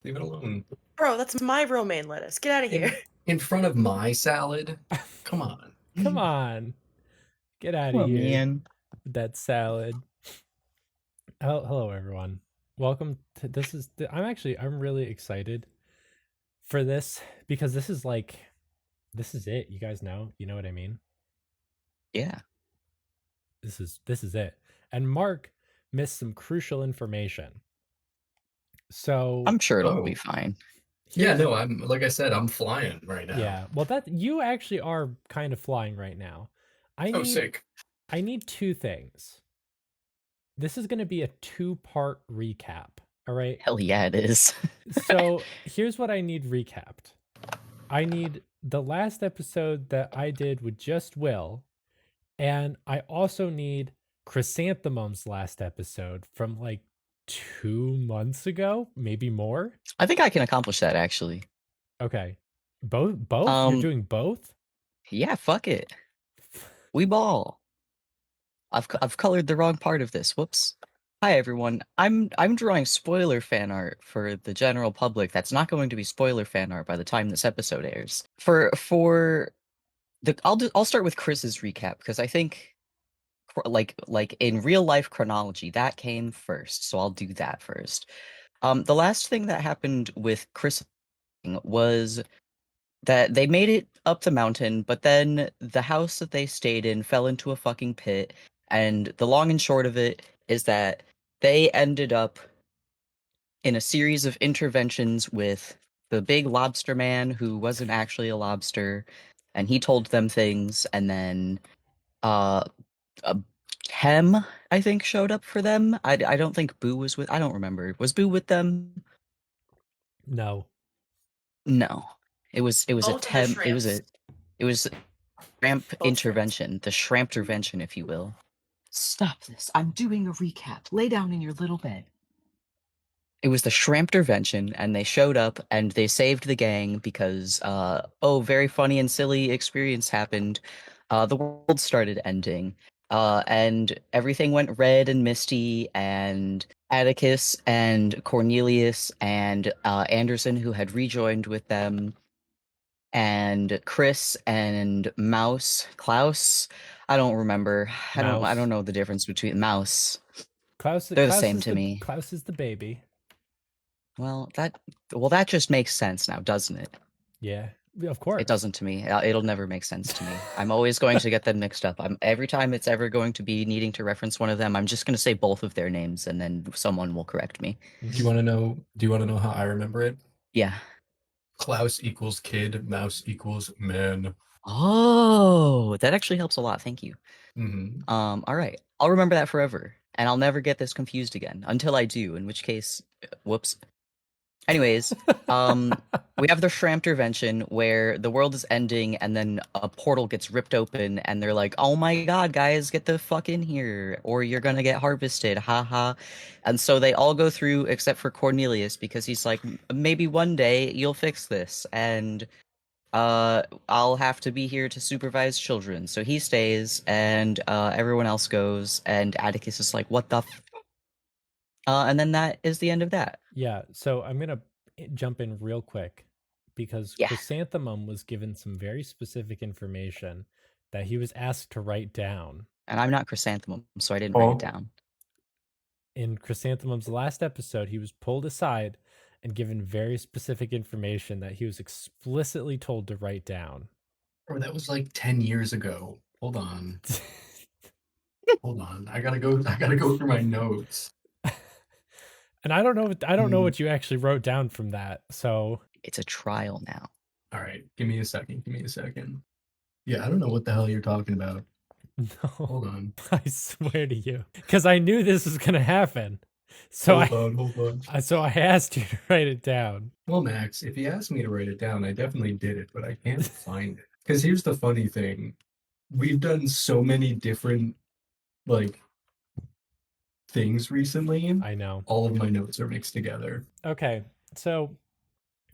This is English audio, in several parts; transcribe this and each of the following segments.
Leave it alone. Bro, that's my romaine lettuce. Get out of here. In front of my salad? Come on. Come on, get out of Come on, here man. with that salad. Hello, everyone. Welcome to this. I'm really excited for this because this is it. You guys know, you know what I mean. Yeah. This is it. And Mark missed some crucial information. So I'm sure it'll Oh. be fine. Yeah, here's no, like I said, I'm flying right now. yeah. Well, that you actually are kind of flying right now. I Oh, need sick. I need two things. This is going to be a two-part recap. All right. Hell yeah, it is. So here's what I need recapped. I need the last episode that I did with just Will, and I also need Chrysanthemum's last episode from like 2 months ago, maybe more. I think I can accomplish that actually. Okay. Both? You're doing both? Yeah, fuck it. We ball. I've colored the wrong part of this. Whoops. Hi everyone. I'm drawing spoiler fan art for the general public. That's not going to be spoiler fan art by the time this episode airs. For the I'll start with Chris's recap because I think like in real life chronology that came first. So I'll do that first. The last thing that happened with Chris was that they made it up the mountain, but then the house that they stayed in fell into a fucking pit. And the long and short of it is that they ended up in a series of interventions with the big lobster man who wasn't actually a lobster, and he told them things, and then uh, uh Hem, I think, showed up for them. I don't think Boo was with. I don't remember. Was Boo with them? No. No. It was a Both of the temp. shrimps. It was shrimp Both shrimps. intervention, the shrimp-tervention, if you will. Stop this. I'm doing a recap. Lay down in your little bed. It was the shrimp-tervention, and they showed up and they saved the gang because very funny and silly experience happened. The world started ending. And everything went red and misty, and Atticus and Cornelius and Anderson, who had rejoined with them, and Chris and Mouse Klaus. I don't remember. I Mouse. don't know the difference between Mouse. Klaus They're the Klaus same is to the me. Klaus is the baby. Well, that just makes sense now, doesn't it? Yeah. Of It course. doesn't to me. It'll never make sense to me. I'm always going to get them mixed up. Every time it's ever going to be needing to reference one of them, I'm just going to say both of their names, and then someone will correct me. Do you want to know? Do you want to know how I remember it? Yeah. Klaus equals kid, mouse equals man. Oh, that actually helps a lot. Thank you. Hmm. All right. I'll remember that forever, and I'll never get this confused again until I do. In which case, whoops. Anyways, we have the Shramtervention where the world is ending and then a portal gets ripped open and they're like, "Oh my god, guys, get the fuck in here or you're gonna get harvested." Haha. And so they all go through except for Cornelius because he's like, "Maybe one day you'll fix this and I'll have to be here to supervise children." So he stays and everyone else goes and Atticus is like, "What the and then that is the end of that. Yeah, so I'm gonna jump in real quick because Yeah. Chrysanthemum was given some very specific information that he was asked to write down. And I'm not Chrysanthemum, so I didn't write it Oh, down. In Chrysanthemum's last episode, he was pulled aside and given very specific information that he was explicitly told to write down. or that was like 10 years ago. Hold on. Hold on. I gotta go through my notes. And I don't know Hmm. what you actually wrote down from that. So It's a trial now. All right, give me a second. Give me a second. Yeah, I don't know what the hell you're talking about. no, Hold on. I swear to you, because I knew this was gonna happen. So Hold on. Hold on. I asked you to write it down. Well, Max, if you asked me to write it down, I definitely did it, but I can't find it. Because here's the funny thing. We've done so many different like things recently. I know. All of my notes are mixed together. Okay, so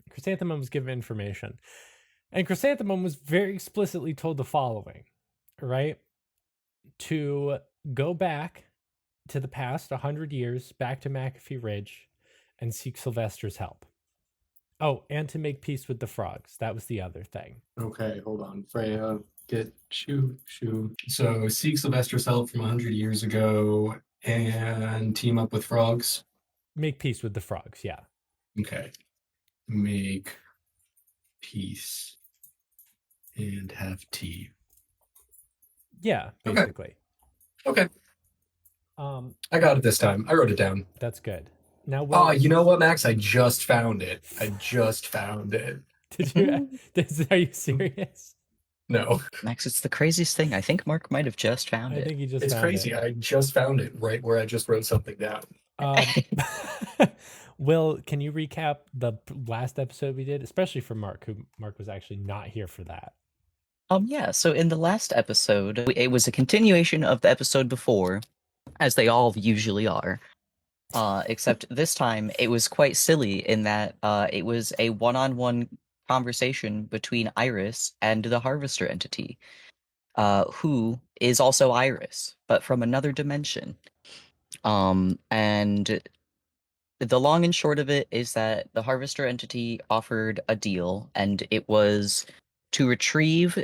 Chrysanthemum was given information, and Chrysanthemum was very explicitly told the following, right? To go back to the past 100 years, back to McAfee Ridge, and seek Sylvester's help. Oh, and to make peace with the frogs. That was the other thing. Okay, hold on. Freya, shoot. So seek Sylvester's help from 100 years ago and team up with frogs. Make peace with the frogs, yeah. Okay. Make peace and have tea. Yeah, Okay. basically. Okay. Um, I got it this time. I wrote it down. that's good. Now, Oh, you know what, Max? I just found it. did you? Are you serious? No, Max, it's the craziest thing. I think Mark might have just found I it. think he just it's found crazy. it. I just found it right where I just wrote something down. Will, can you recap the last episode we did, especially for Mark, who Mark was actually not here for that? Yeah, so in the last episode, it was a continuation of the episode before, as they all usually are. Except this time it was quite silly in that it was a one-on-one conversation between Iris and the Harvester entity, who is also Iris, but from another dimension. And the long and short of it is that the Harvester entity offered a deal, and it was to retrieve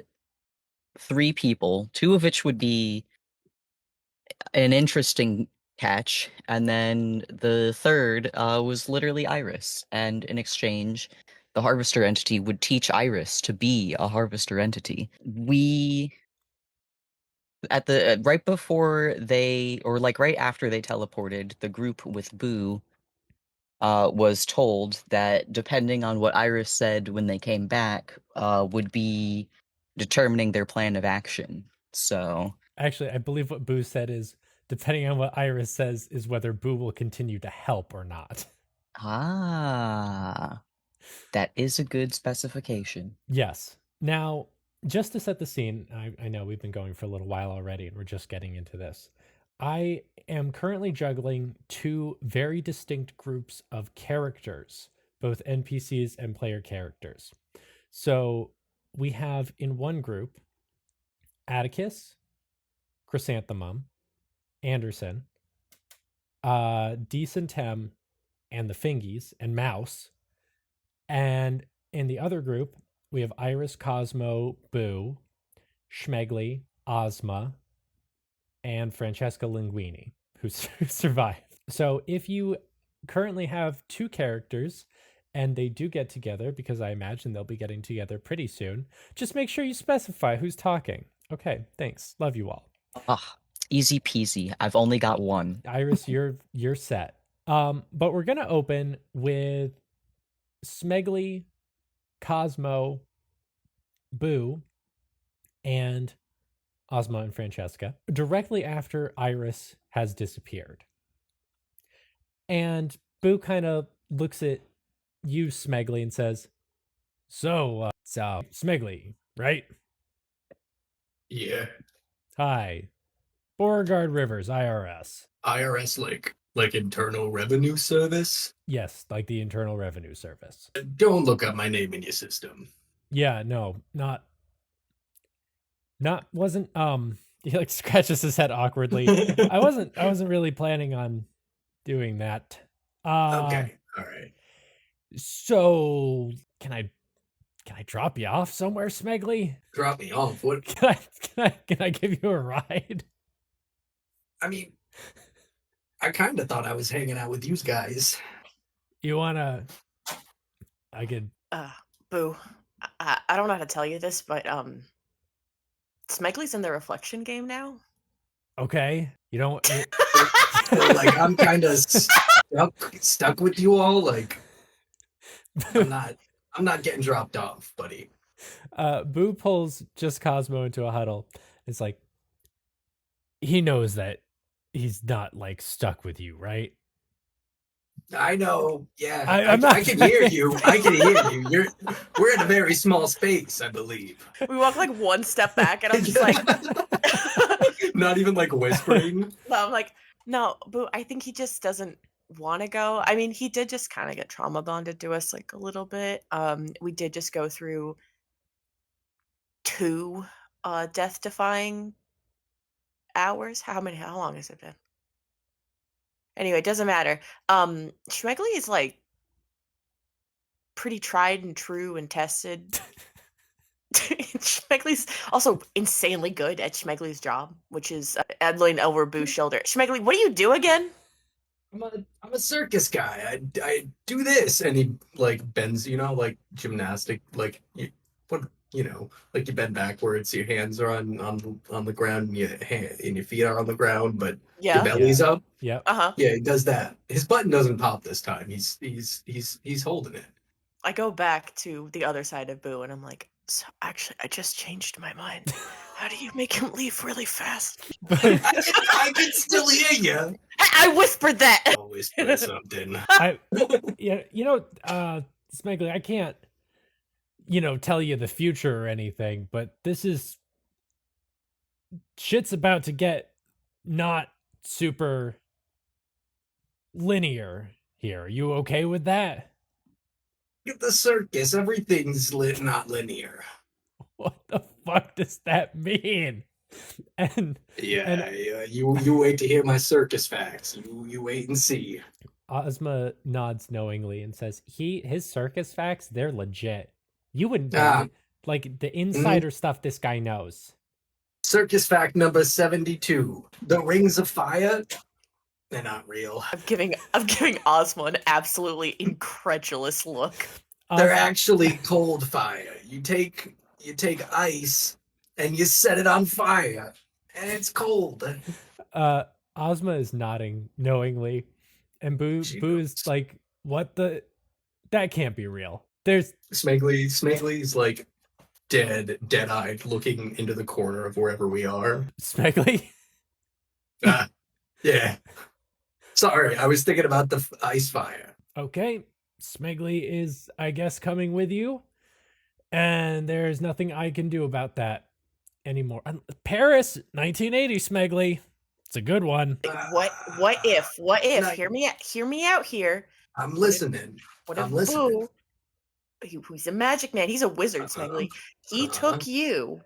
3 people, 2 of which would be an interesting catch, and then the third was literally Iris. And in exchange, the Harvester entity would teach Iris to be a Harvester entity. We at the right before they, or like right after they teleported, the group with Boo was told that depending on what Iris said when they came back, would be determining their plan of action. So Actually, I believe what Boo said is, depending on what Iris says, is whether Boo will continue to help or not. that is a good specification. Yes. Now, just to set the scene, I know we've been going for a little while already and we're just getting into this. I am currently juggling 2 very distinct groups of characters, both NPCs and player characters. So we have in one group Atticus, Chrysanthemum, Anderson, Decentem, and the Fingies, and Mouse. And in the other group, we have Iris, Cosmo, Boo, Schmegley, Ozma, and Francesca Linguini, who survived. So if you currently have 2 characters and they do get together, because I imagine they'll be getting together pretty soon, just make sure you specify who's talking. Okay, thanks. Love you all. Easy peasy. I've only got 1. Iris, you're set. But we're gonna open with Smegly, Cosmo, Boo, and Ozma and Francesca directly after Iris has disappeared. And Boo kind of looks at you, Smegly, and says, So, Smegly, right? Yeah. Hi. Beauregard Rivers, IRS. IRS like Internal Revenue Service. Yes, like the Internal Revenue Service. Don't look up my name in your system. Yeah, no, wasn't he like scratches his head awkwardly. I wasn't really planning on doing that. Okay, all right. So can I drop you off somewhere, Smegly? Drop me off. What? Can I give you a ride? I mean, I kind of thought I was hanging out with you guys. You wanna? I could. Boo. I don't know how to tell you this, but Smegly's in the reflection game now. Okay, you don't. Like I'm kind of stuck with you all. Like I'm not getting dropped off, buddy. Boo pulls just Cosmo into a huddle. It's like he knows that he's not like stuck with you, right? I know. Yeah, I can hear you. I can hear you. We're in a very small space, I believe. We walk like one step back, and I'm just like, not even like whispering. no, I'm like, no, Boo. I think he just doesn't want to go. I mean, he did just kind of get trauma bonded to us like a little bit. We did just go through 2 death-defying hours. How long has it been? Anyway, it doesn't matter. Schmegley is like pretty tried and true and tested. Schmegley's also insanely good at Schmegley's job, which is Edling over Boo's shoulder. Schmegley, what do you do again? I'm a circus guy. I do this, and he like bends, like gymnastic, like like you bend backwards. Your hands are on the ground, and your feet are on the ground, but your Yeah. belly's up. Yep. Uh-huh. Yeah, he does that. His button doesn't pop this time. He's holding it. I go back to the other side of Boo and I'm like, so actually, I just changed my mind. How do you make him leave really fast? I can still hear you. I whispered that. I'll whisper something. Smegly, I can't, tell you the future or anything, but shit's about to get not super linear here. Are you okay with that? Get the circus. Everything's not linear. What the fuck does that mean? Yeah. You wait to hear my circus facts. You wait and see. Ozma nods knowingly and says, his circus facts, they're legit. You wouldn't believe, like the insider stuff this guy knows. Circus fact number 72. The rings of fire, they're not real. I'm giving Ozma an absolutely incredulous look. They're actually cold fire. You take ice and you set it on fire, and it's cold. Ozma is nodding knowingly, and Boo's like, "What the? That can't be real." There's Smegley's like dead-eyed, looking into the corner of wherever we are. Smegley. Yeah. Sorry, I was thinking about the ice fire. Okay, Smegley is, I guess, coming with you, and there's nothing I can do about that anymore. Paris, 1980, Smegley. It's a good one. What if? Now- Hear me out here. I'm listening. What I'm if listening. Boo, he's a magic man. He's a wizard, Smegley. He took you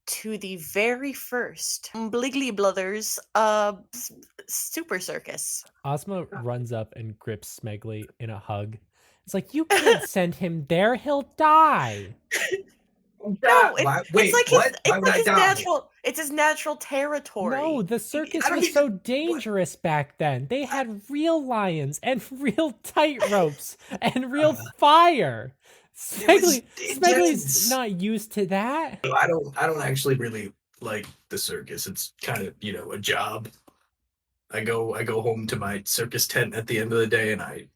to the very first Bliggly Brothers super circus. Ozma runs up and grips Smegley in a hug. It's like, you can't send him there. He'll die. No, Wait, it's like what? Why would I his die? natural. It's his natural territory. No, the circus I don't was even- so dangerous back then. They had real lions and real tightropes and real fire. Smegley's intense. not used to that. I don't actually really like the circus. It's kind of, a job. I go home to my circus tent at the end of the day, and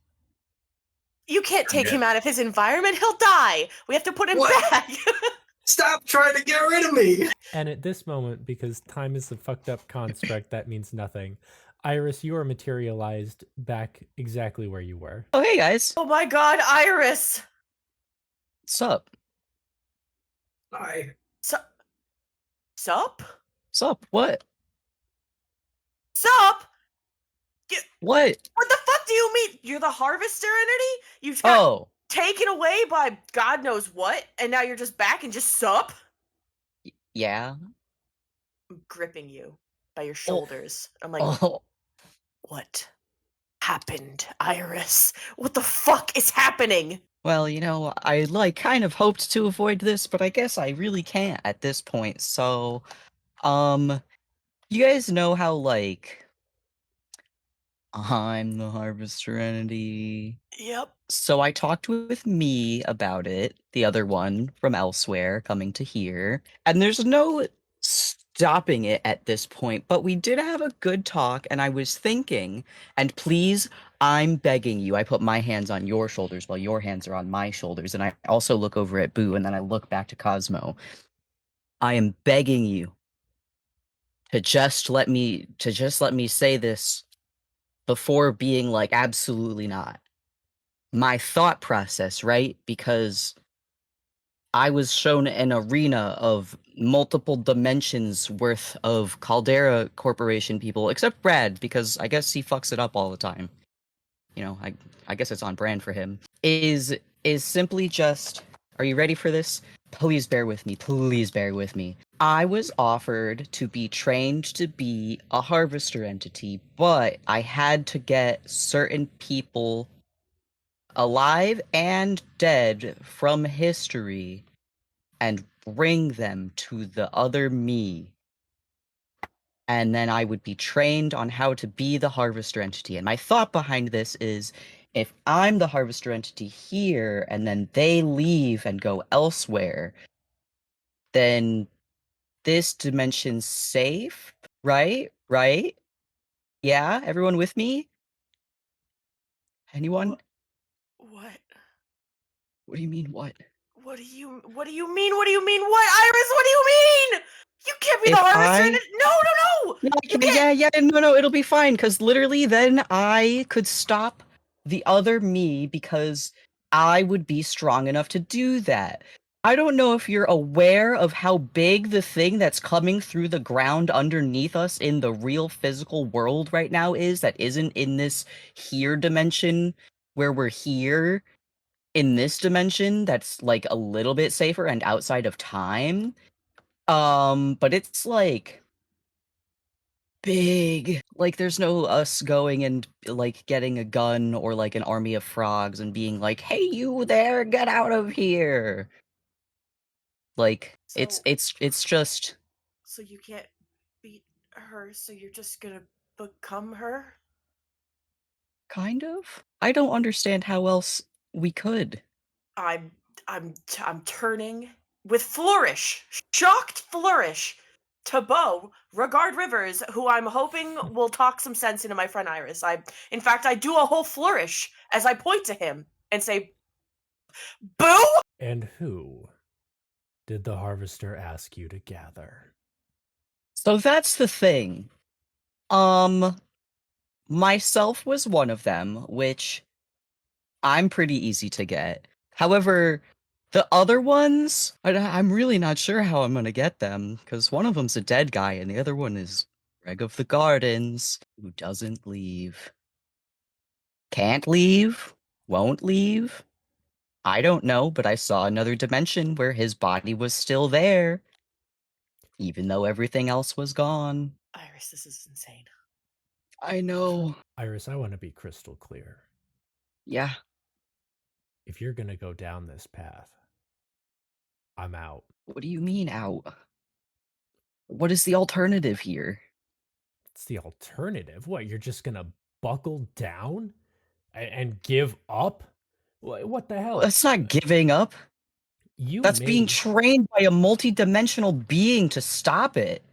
You can't take Yeah. him out of his environment. He'll die. We have to put him What? back. stop trying to get rid of me. And at this moment, because time is a fucked up construct that means nothing, Iris, you are materialized back exactly where you were. Oh, hey guys. Oh my God, Iris. Sup? Hi. Sup? Sup? What? Sup? What? What the fuck do you mean? You're the harvester entity? You just got Oh, taken away by God knows what, and now you're just back and just sup? yeah. I'm gripping you by your shoulders. I'm like, Oh, what happened, Iris? What the fuck is happening? well, I kind of hoped to avoid this, but I guess I really can't at this point. So, you guys know how I'm the harvester entity. Yep. So I talked with me about it, the other one from elsewhere coming to here, and there's no stopping it at this point, but we did have a good talk, and I was thinking, and please, I'm begging you, I put my hands on your shoulders while your hands are on my shoulders, and I also look over at Boo, and then I look back to Cosmo. I am begging you to just let me say this before being like, absolutely not. My thought process, right? Because I was shown an arena of multiple dimensions worth of Caldera Corporation people, except Brad, because I guess he fucks it up all the time. I guess it's on brand for him. Is simply just, are you ready for this? Please bear with me. Please bear with me. I was offered to be trained to be a harvester entity, but I had to get certain people alive and dead from history, and bring them to the other me. And then I would be trained on how to be the harvester entity. And my thought behind this is if I'm the harvester entity here and then they leave and go elsewhere, then this dimension's safe, right? Right? Yeah, everyone with me? Anyone? What? What do you mean, what? What do you mean? What do you mean? What, Iris? What do you mean? You can't be the If harvester. I No! Yeah, You okay, can't. yeah, no, it'll be fine, because literally then I could stop the other me because I would be strong enough to do that. I don't know if you're aware of how big the thing that's coming through the ground underneath us in the real physical world right now is that isn't in this here dimension where we're here in this dimension that's like a little bit safer and outside of time. But it's like big. Like there's no us going and like getting a gun or like an army of frogs and being like, "Hey, you there, get out of here." Like So, it's just so you can't beat her. So you're just gonna become her. kind of. I don't understand how else we could. I'm, I'm turning with flourish, shocked flourish, to Bo, Regard Rivers, who I'm hoping will talk some sense into my friend Iris. In fact, I do a whole flourish as I point to him and say, "Boo!" And who did the harvester ask you to gather? So that's the thing. Myself was one of them, which I'm pretty easy to get. However, the other ones, I'm really not sure how I'm gonna get them, because one of them's a dead guy, and the other one is Greg of the Gardens, who doesn't leave. Can't leave? Won't leave? I don't know, but I saw another dimension where his body was still there, even though everything else was gone. Iris, this is insane. I know. Iris, I want to be crystal clear. Yeah. If you're going to go down this path, I'm out. What do you mean out? What is the alternative here? It's the alternative. What, you're just going to buckle down and give up? What the hell? That's not giving up. You That's being made trained by a multi-dimensional being to stop it.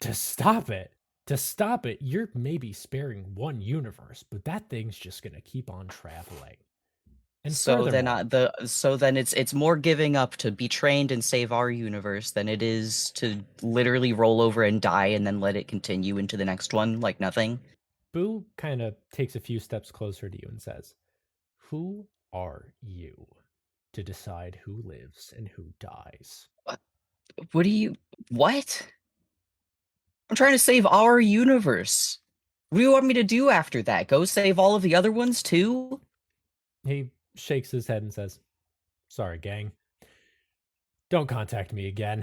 to stop it. To stop it, you're maybe sparing one universe, but that thing's just going to keep on traveling. And So then, furthermore, it's more giving up to be trained and save our universe than it is to literally roll over and die and then let it continue into the next one like nothing. Boo kind of takes a few steps closer to you and says, "Who are you to decide who lives and who dies?" What do you? What? I'm trying to save our universe. What do you want me to do after that? Go save all of the other ones too? He shakes his head and says, "Sorry, gang. Don't contact me again."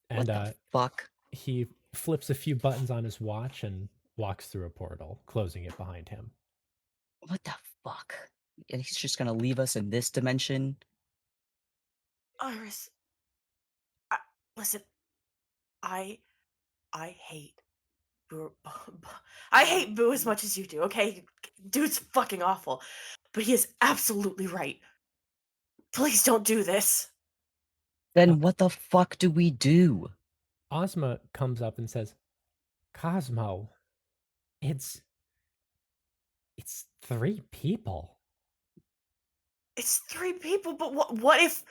What And the fuck? he flips a few buttons on his watch and walks through a portal, closing it behind him. What the fuck? And he's just gonna leave us in this dimension? Iris, listen, I hate Boo. I hate Boo as much as you do. Okay, dude's fucking awful, but he is absolutely right. Please don't do this. Then what the fuck do we do? Ozma comes up and says, "Cosmo, it's 3 people." It's 3 people, but what if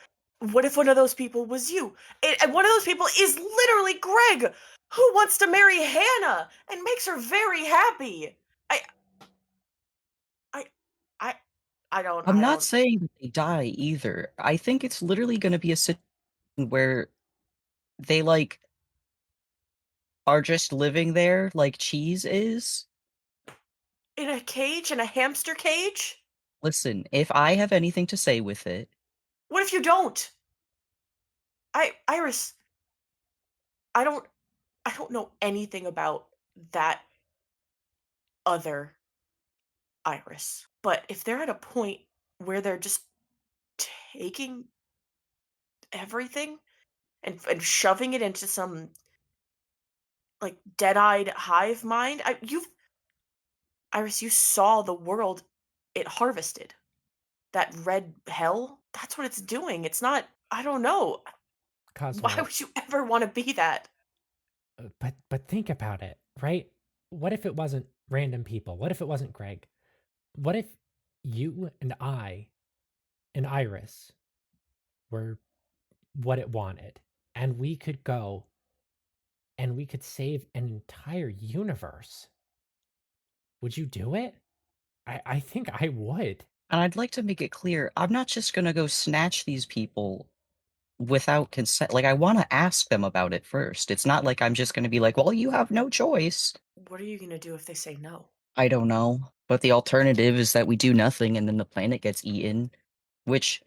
one of those people was you? And one of those people is literally Greg, who wants to marry Hannah and makes her very happy. I I I I don't I'm I not don't saying that they die either. I think it's literally gonna be a situation where they like are just living there like cheese is. in a hamster cage? Listen, if I have anything to say with it, What if you don't? Iris, I don't know anything about that other Iris. But if they're at a point where they're just taking everything and shoving it into some like dead-eyed hive mind. Iris, you saw the world it harvested. That red hell, that's what it's doing. It's not, I don't know. Why Cosmo, would you ever want to be that? but think about it, right? What if it wasn't random people? What if it wasn't Greg? What if you and I and Iris were what it wanted, and we could go and we could save an entire universe? Would you do it? I think I would. And I'd like to make it clear, I'm not just gonna go snatch these people without consent. Like, I want to ask them about it first. It's not like I'm just gonna be like, well, you have no choice. What are you gonna do if they say no? I don't know. But the alternative is that we do nothing and then the planet gets eaten. Which,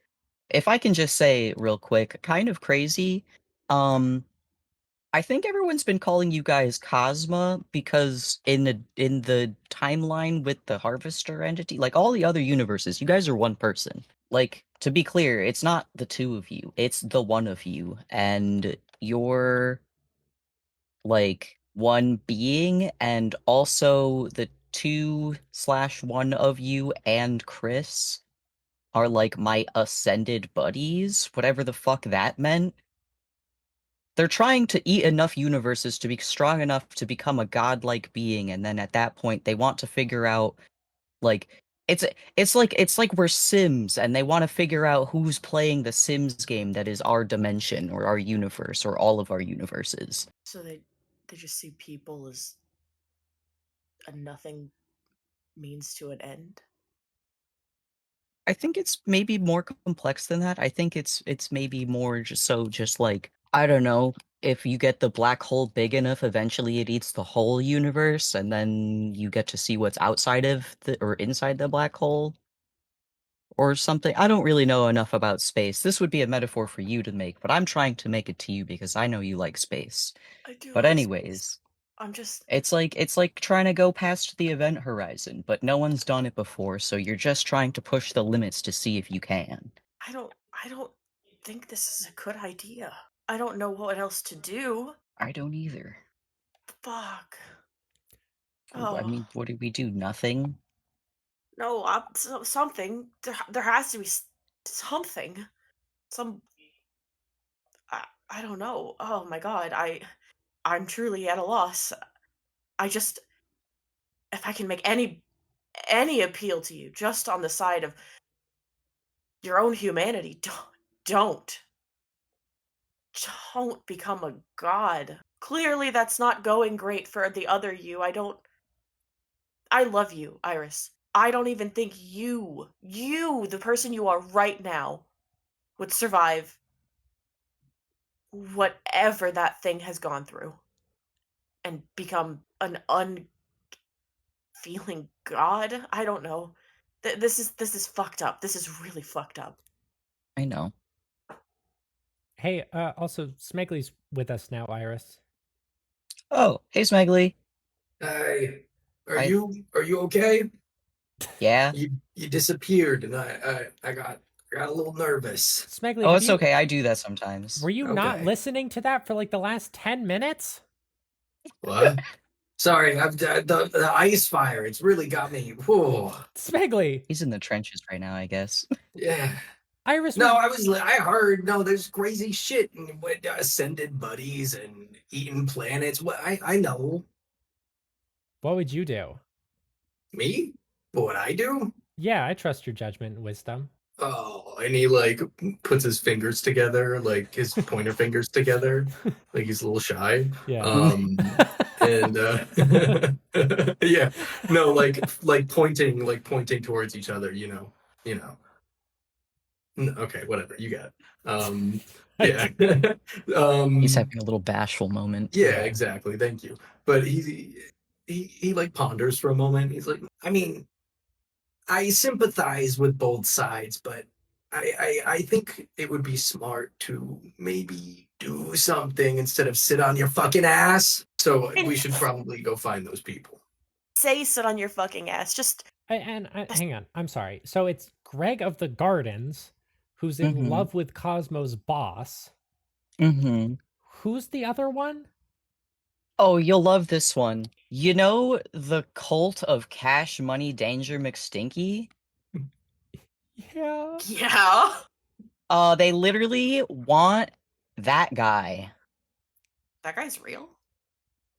if I can just say real quick, kind of crazy. I think everyone's been calling you guys Cosma because in the timeline with the Harvester entity, like all the other universes, you guys are one person. Like, to be clear, it's not the two of you, it's the one of you, and you're like one being, and also the 2/1 of you and Chris are like my ascended buddies, whatever the fuck that meant. They're trying to eat enough universes to be strong enough to become a godlike being, and then at that point they want to figure out like it's like we're Sims and they want to figure out who's playing the Sims game that is our dimension or our universe or all of our universes. So they just see people as a nothing means to an end. I think it's maybe more complex than that. I think it's maybe more just like, I don't know, if you get the black hole big enough, eventually it eats the whole universe, and then you get to see what's outside of the or inside the black hole or something. I don't really know enough about space. This would be a metaphor for you to make, but I'm trying to make it to you because I know you like space. I do But like space. anyways, I'm just it's like trying to go past the event horizon, but no one's done it before, so you're just trying to push the limits to see if you can. I don't think this is a good idea. I don't know what else to do. I don't either. Fuck. I Oh mean, what did we do? Nothing? no, something. There has to be something. Some I don't know. Oh my god, I'm truly at a loss. I just if I can make any appeal to you just on the side of your own humanity, don't don't become a god. Clearly that's not going great for the other you. I love you, Iris. I don't even think you, the person you are right now, would survive whatever that thing has gone through and become an unfeeling god. I don't know. This is fucked up. This is really fucked up. I know. Hey, also Smegley's with us now, Iris. Oh, hey, Smeggly. Hey, are I- you okay? Yeah? You disappeared, and I got a little nervous. Smegley, Oh, have it's you- okay. I do that sometimes. Were you not Okay. listening to that for like the last 10 minutes? What? Sorry, the ice fire. It's really got me. Whoa. Smegley, He's in the trenches right now, I guess. Yeah. Iris No, was I heard. No, there's crazy shit and with ascended buddies and eating planets. What I know. What would you do? Me? What I do? Yeah, I trust your judgment and wisdom. Oh, and he like puts his fingers together, like his pointer fingers together, like he's a little shy. Yeah. And yeah, no, like pointing towards each other, you know. Okay, whatever, you got it. Yeah. He's having a little bashful moment. Yeah, exactly. Thank you. But he like ponders for a moment. He's like, I mean, I sympathize with both sides, but I think it would be smart to maybe do something instead of sit on your fucking ass. So we should probably go find those people. Say sit on your fucking ass. Just Hang on. I'm sorry. So it's Greg of the Gardens, who's in Mhm. love with Cosmo's boss. Mm-hmm. Who's the other one? Oh, you'll love this one. You know the cult of Cash Money Danger McStinky? Yeah. Yeah. They literally want that guy, That guy's real?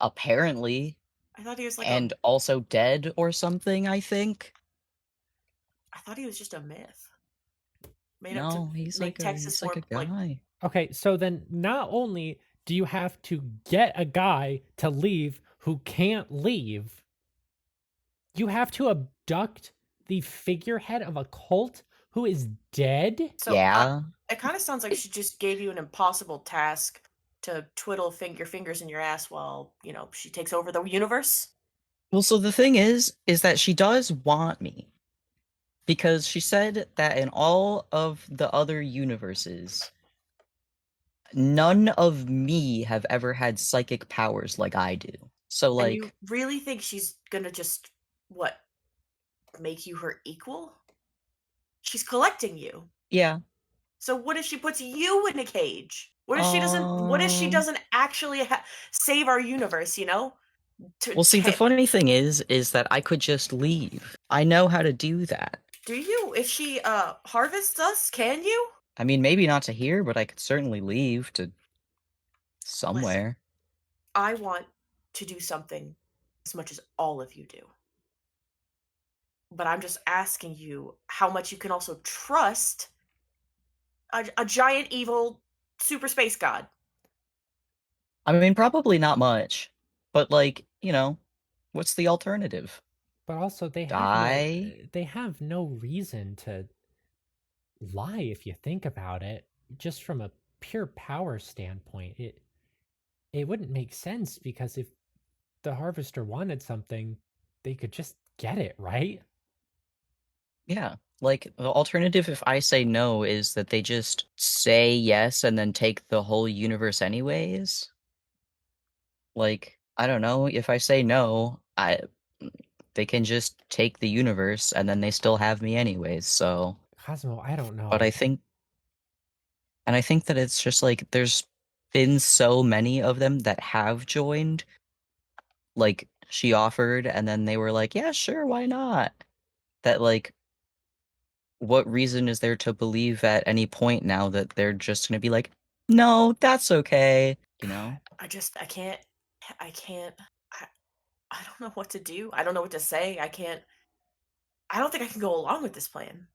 apparently, I thought he was like and also dead or something, I think. I thought he was just a myth. Made up No, to he's make like Texas a more like guy. Okay, so then not only do you have to get a guy to leave who can't leave, you have to abduct the figurehead of a cult who is dead? so Yeah. it kind of sounds like she just gave you an impossible task to twiddle your fingers in your ass while, she takes over the universe. Well, so the thing is that she does want me. Because she said that in all of the other universes, none of me have ever had psychic powers like I do. So, And you like, really think she's gonna just what make you her equal? She's collecting you. yeah. So what if she puts you in a cage? What if she Um, doesn't actually save our universe? To well, see, the funny thing is that I could just leave. I know how to do that. do you? If she harvests us, can you? I mean, maybe not to here, but I could certainly leave to somewhere. I want to do something as much as all of you do. But I'm just asking you how much you can also trust a giant evil super space god. I mean, probably not much. But, like, what's the alternative? But also Die? they have no reason to lie if you think about it. Just from a pure power standpoint, it wouldn't make sense because if the harvester wanted something, they could just get it, right? Yeah. Like, the alternative if I say no is that they just say yes and then take the whole universe anyways. Like, I don't know, if I say no, they can just take the universe and then they still have me anyways, so. Cosmo, I don't know. But I think that it's just like there's been so many of them that have joined. Like, she offered and then they were like, yeah, sure, why not? That, like, what reason is there to believe at any point now that they're just gonna be like, no, that's okay, you know? I can't I, I don't know what to do. I don't know what to say. I don't think I can go along with this plan.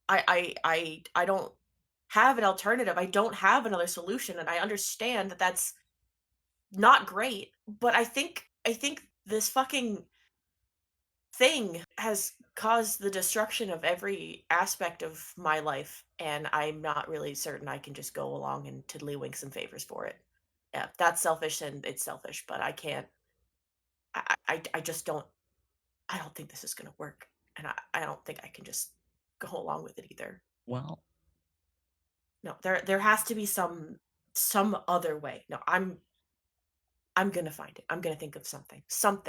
I don't have an alternative. I don't have another solution, and I understand that that's not great, but I think this fucking thing has caused the destruction of every aspect of my life, and I'm not really certain I can just go along and tiddlywink some favors for it. Yeah, that's selfish and it's selfish, but I can't. I just don't. I don't think this is gonna work, and I don't think I can just go along with it either. Well, No, there has to be some other way. No, I'm gonna find it. I'm gonna think of something, some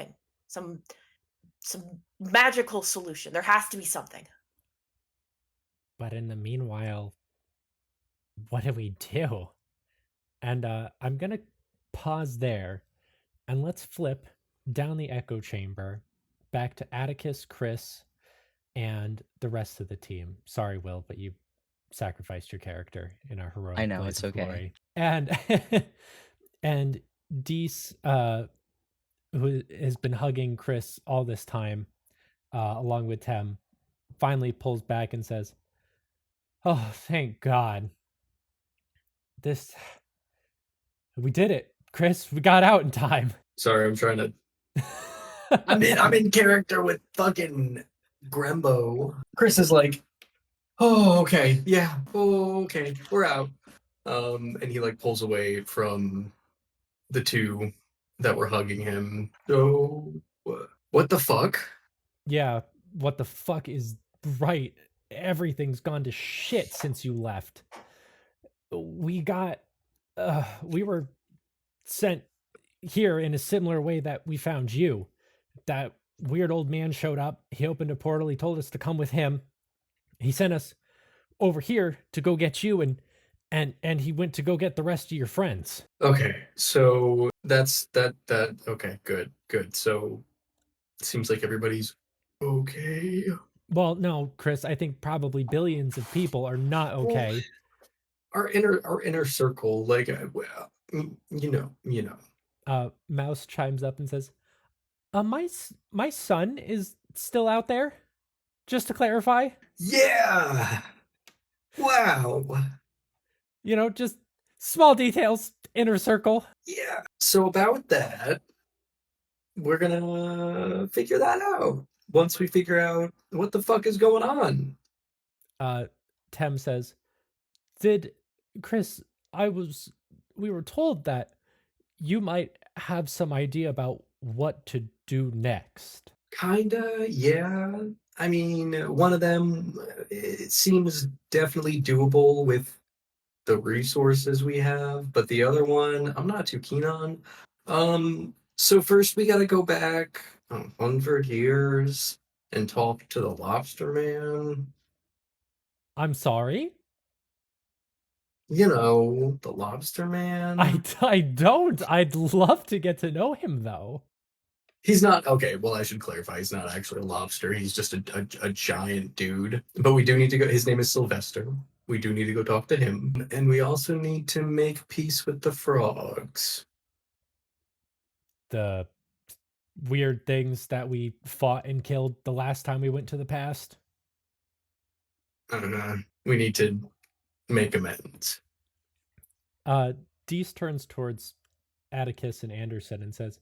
some magical solution. There has to be something. But in the meanwhile, what do we do? And I'm gonna pause there and let's flip down the echo chamber back to Atticus, Chris, and the rest of the team. Sorry, Will, but you sacrificed your character in our heroic I know, blaze it's of okay. glory. And and Dees, who has been hugging Chris all this time, along with Tem, finally pulls back and says, "Oh, thank God! We did it, Chris. We got out in time." Sorry, I'm trying to. I'm in character with fucking Grembo. Chris is like, oh, okay, yeah, oh, okay, we're out. And he like pulls away from the two that were hugging him. So, what the fuck? Yeah, what the fuck is right? Everything's gone to shit since you left. We got we were sent here in a similar way that we found you. That weird old man showed up, he opened a portal, he told us to come with him, He sent us over here to go get you, and he went to go get the rest of your friends. Okay, so that's that. Okay, good. So it seems like everybody's okay. Well, no, Chris, I think probably billions of people are not Well, okay. our inner circle, like, well, you know. Mouse chimes up and says, my son is still out there. Just to clarify, Yeah. Wow. Just small details, inner circle. Yeah. So about that, we're gonna figure that out once we figure out what the fuck is going on. Tem says, "Did Chris? We were told that you might have some idea about what to do next." Kinda, yeah. I mean, one of them, it seems definitely doable with the resources we have, but the other one, I'm not too keen on. So first we gotta go back 100 years and talk to the lobster man. I'm sorry. You know, the lobster man. I don't. I'd love to get to know him though. He's not okay. Well, I should clarify. He's not actually a lobster. He's just a giant dude. But we do need to go. His name is Sylvester. We do need to go talk to him, and we also need to make peace with the frogs. The weird things that we fought and killed the last time we went to the past. I don't know. We need to make amends. Deese turns towards Atticus and Anderson and says,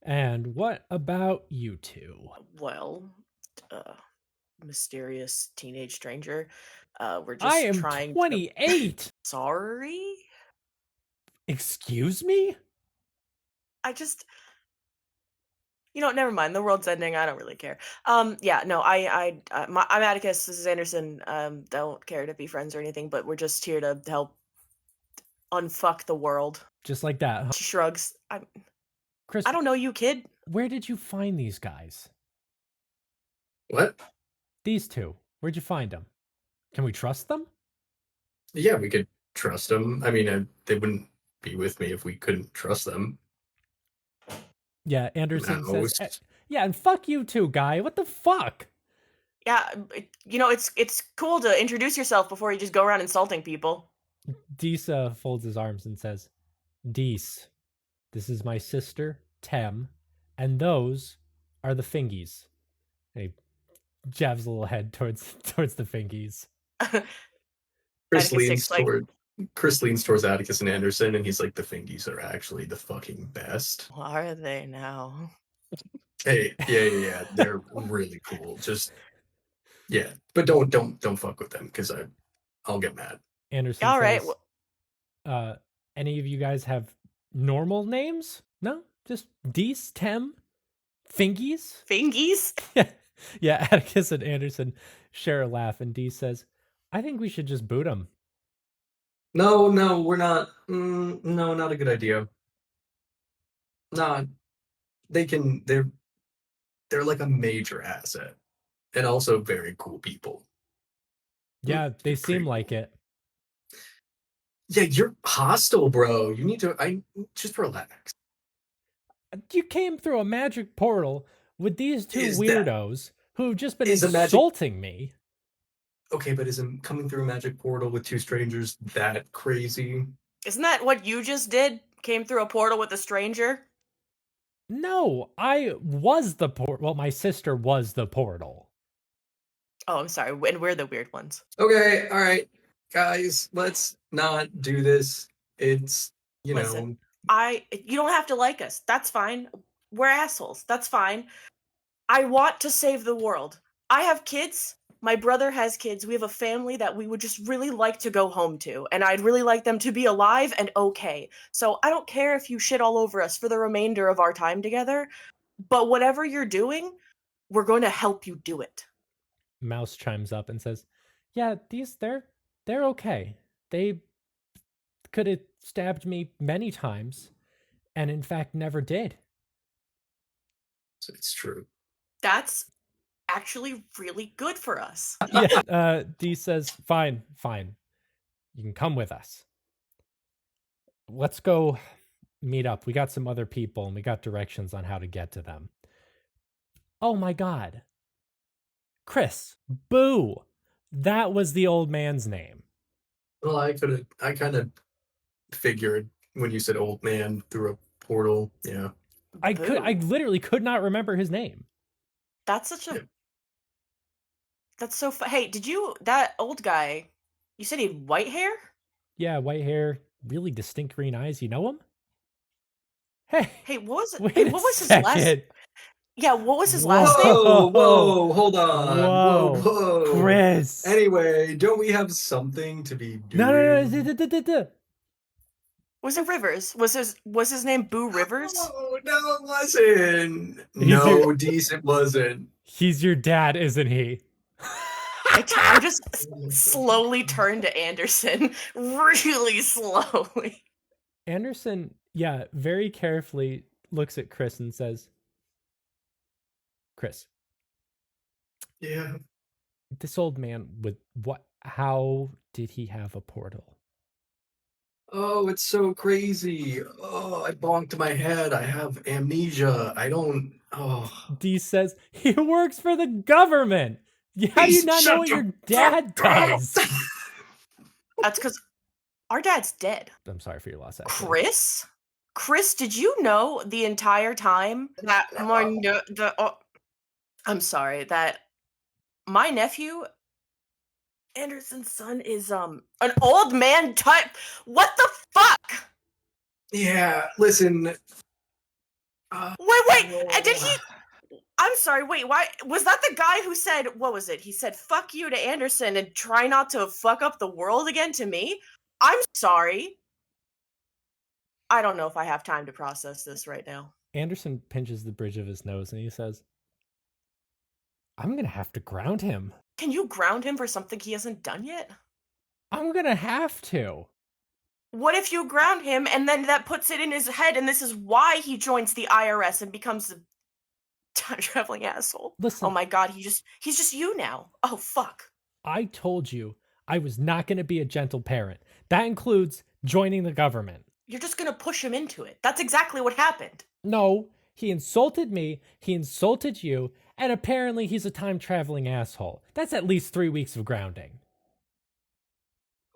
"And what about you two?" Well, mysterious teenage stranger. We're just I am trying 28. Sorry? Excuse me? I just never mind. The world's ending. I don't really care. Yeah, no, I'm Atticus. This is Anderson. Don't care to be friends or anything, but we're just here to help unfuck the world. Just like that, huh? She shrugs. Chris, I don't know you, kid. where did you find these guys? What? These two. Where'd you find them? Can we trust them? Yeah, we could trust them. I mean, they wouldn't be with me if we couldn't trust them. Yeah, Anderson says, Mouse. yeah, and fuck you too, guy. What the fuck? Yeah, it's cool to introduce yourself before you just go around insulting people. Deese folds his arms and says, Deese, this is my sister, Tem, and those are the fingies. And he jabs a little head towards the fingies. Chris Atticus leans takes, like- towards Atticus and Anderson, and he's like, "The fingies are actually the fucking best." Are they now? Hey, yeah. They're really cool. Just yeah, but don't fuck with them because I'll get mad. Anderson All right. says, any of you guys have normal names? No? Just Deese, Tem, fingies? Fingies? Yeah, Atticus and Anderson share a laugh, and Deese says, I think we should just boot him. No, we're not. No, not a good idea. Not. They're like a major asset, and also very cool people. Yeah, they Pretty seem cool. like it. Yeah, you're hostile, bro. You need to. I just relax. You came through a magic portal with these two Is that- weirdos who've just been is a magic- insulting me. Okay, but isn't coming through a magic portal with two strangers that crazy? Isn't that what you just did? Came through a portal with a stranger? No, I was the portal. Well, my sister was the portal. Oh, I'm sorry. And we're the weird ones. Okay, all right, guys, let's not do this. It's Listen. You don't have to like us. That's fine. We're assholes. That's fine. I want to save the world. I have kids. My brother has kids. We have a family that we would just really like to go home to. And I'd really like them to be alive and okay. So I don't care if you shit all over us for the remainder of our time together. But whatever you're doing, we're going to help you do it. Mouse chimes up and says, yeah, they're okay. They could have stabbed me many times, and in fact never did. true. That's actually really good for us. Yeah. Dee says, fine. You can come with us. Let's go meet up. We got some other people and we got directions on how to get to them. Oh my God. Chris, Boo. That was the old man's name. Well, I kind of figured when you said old man through a portal. Yeah. I Boo. literally could not remember his name. That's such a. That's so. Hey, that old guy? You said he had white hair. Yeah, white hair, really distinct green eyes. You know him? Hey, Hey, what was it? wait Hey, a what was his last? second. Yeah, what was his last name? Whoa, hold on. Whoa. Whoa. Chris. Anyway, don't we have something to be doing? No. Was it Rivers? Was his name Boo Rivers? Oh, no, it wasn't. He's No, your- Dees, it wasn't. He's your dad, isn't he? I just slowly turned to Anderson, really slowly. Anderson, yeah, very carefully looks at Chris and says, Chris, Yeah. this old man with what? How did he have a portal? Oh, it's so crazy. Oh, I bonked my head. I have amnesia. I don't. Oh. Dee says, he works for the government. How do you not know what your dad does? That's because our dad's dead. I'm sorry for your loss, actually. Chris, did you know the entire time that I'm sorry, that my nephew Anderson's son is an old man type. What the fuck? Yeah, listen. Wait, did he? I'm sorry, wait, why was that the guy who said, what was it? He said, fuck you to Anderson and try not to fuck up the world again to me? I'm sorry. I don't know if I have time to process this right now. Anderson pinches the bridge of his nose and he says, I'm going to have to ground him. Can you ground him for something he hasn't done yet? I'm going to have to. What if you ground him and then that puts it in his head and this is why he joins the IRS and becomes the time-traveling asshole? Listen. Oh my God, he's just you now. Oh, fuck. I told you I was not going to be a gentle parent. That includes joining the government. You're just going to push him into it. That's exactly what happened. No, he insulted me, he insulted you, and apparently he's a time-traveling asshole. That's at least 3 weeks of grounding.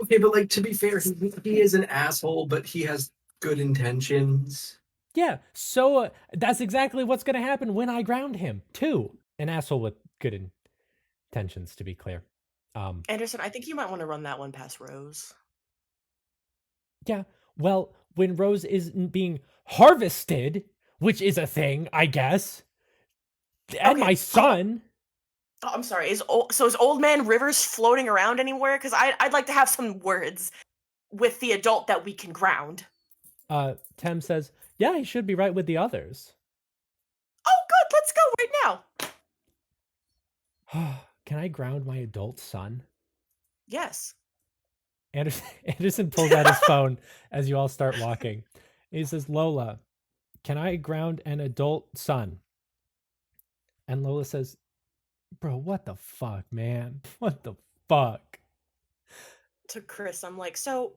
Okay, but like to be fair, he is an asshole, but he has good intentions. Yeah, so that's exactly what's going to happen when I ground him, too. An asshole with good intentions, to be clear. Anderson, I think you might want to run that one past Rose. Yeah, well, when Rose isn't being harvested, which is a thing, I guess, and Okay. my son. Oh, I'm sorry. Is old man Rivers floating around anywhere? Because I'd like to have some words with the adult that we can ground. Tem says, yeah, he should be right with the others. Oh, good. Let's go right now. Can I ground my adult son? Yes. Anderson pulls out his phone as you all start walking. He says, Lola, can I ground an adult son? And Lola says, bro, what the fuck, man? What the fuck? To Chris, I'm like, so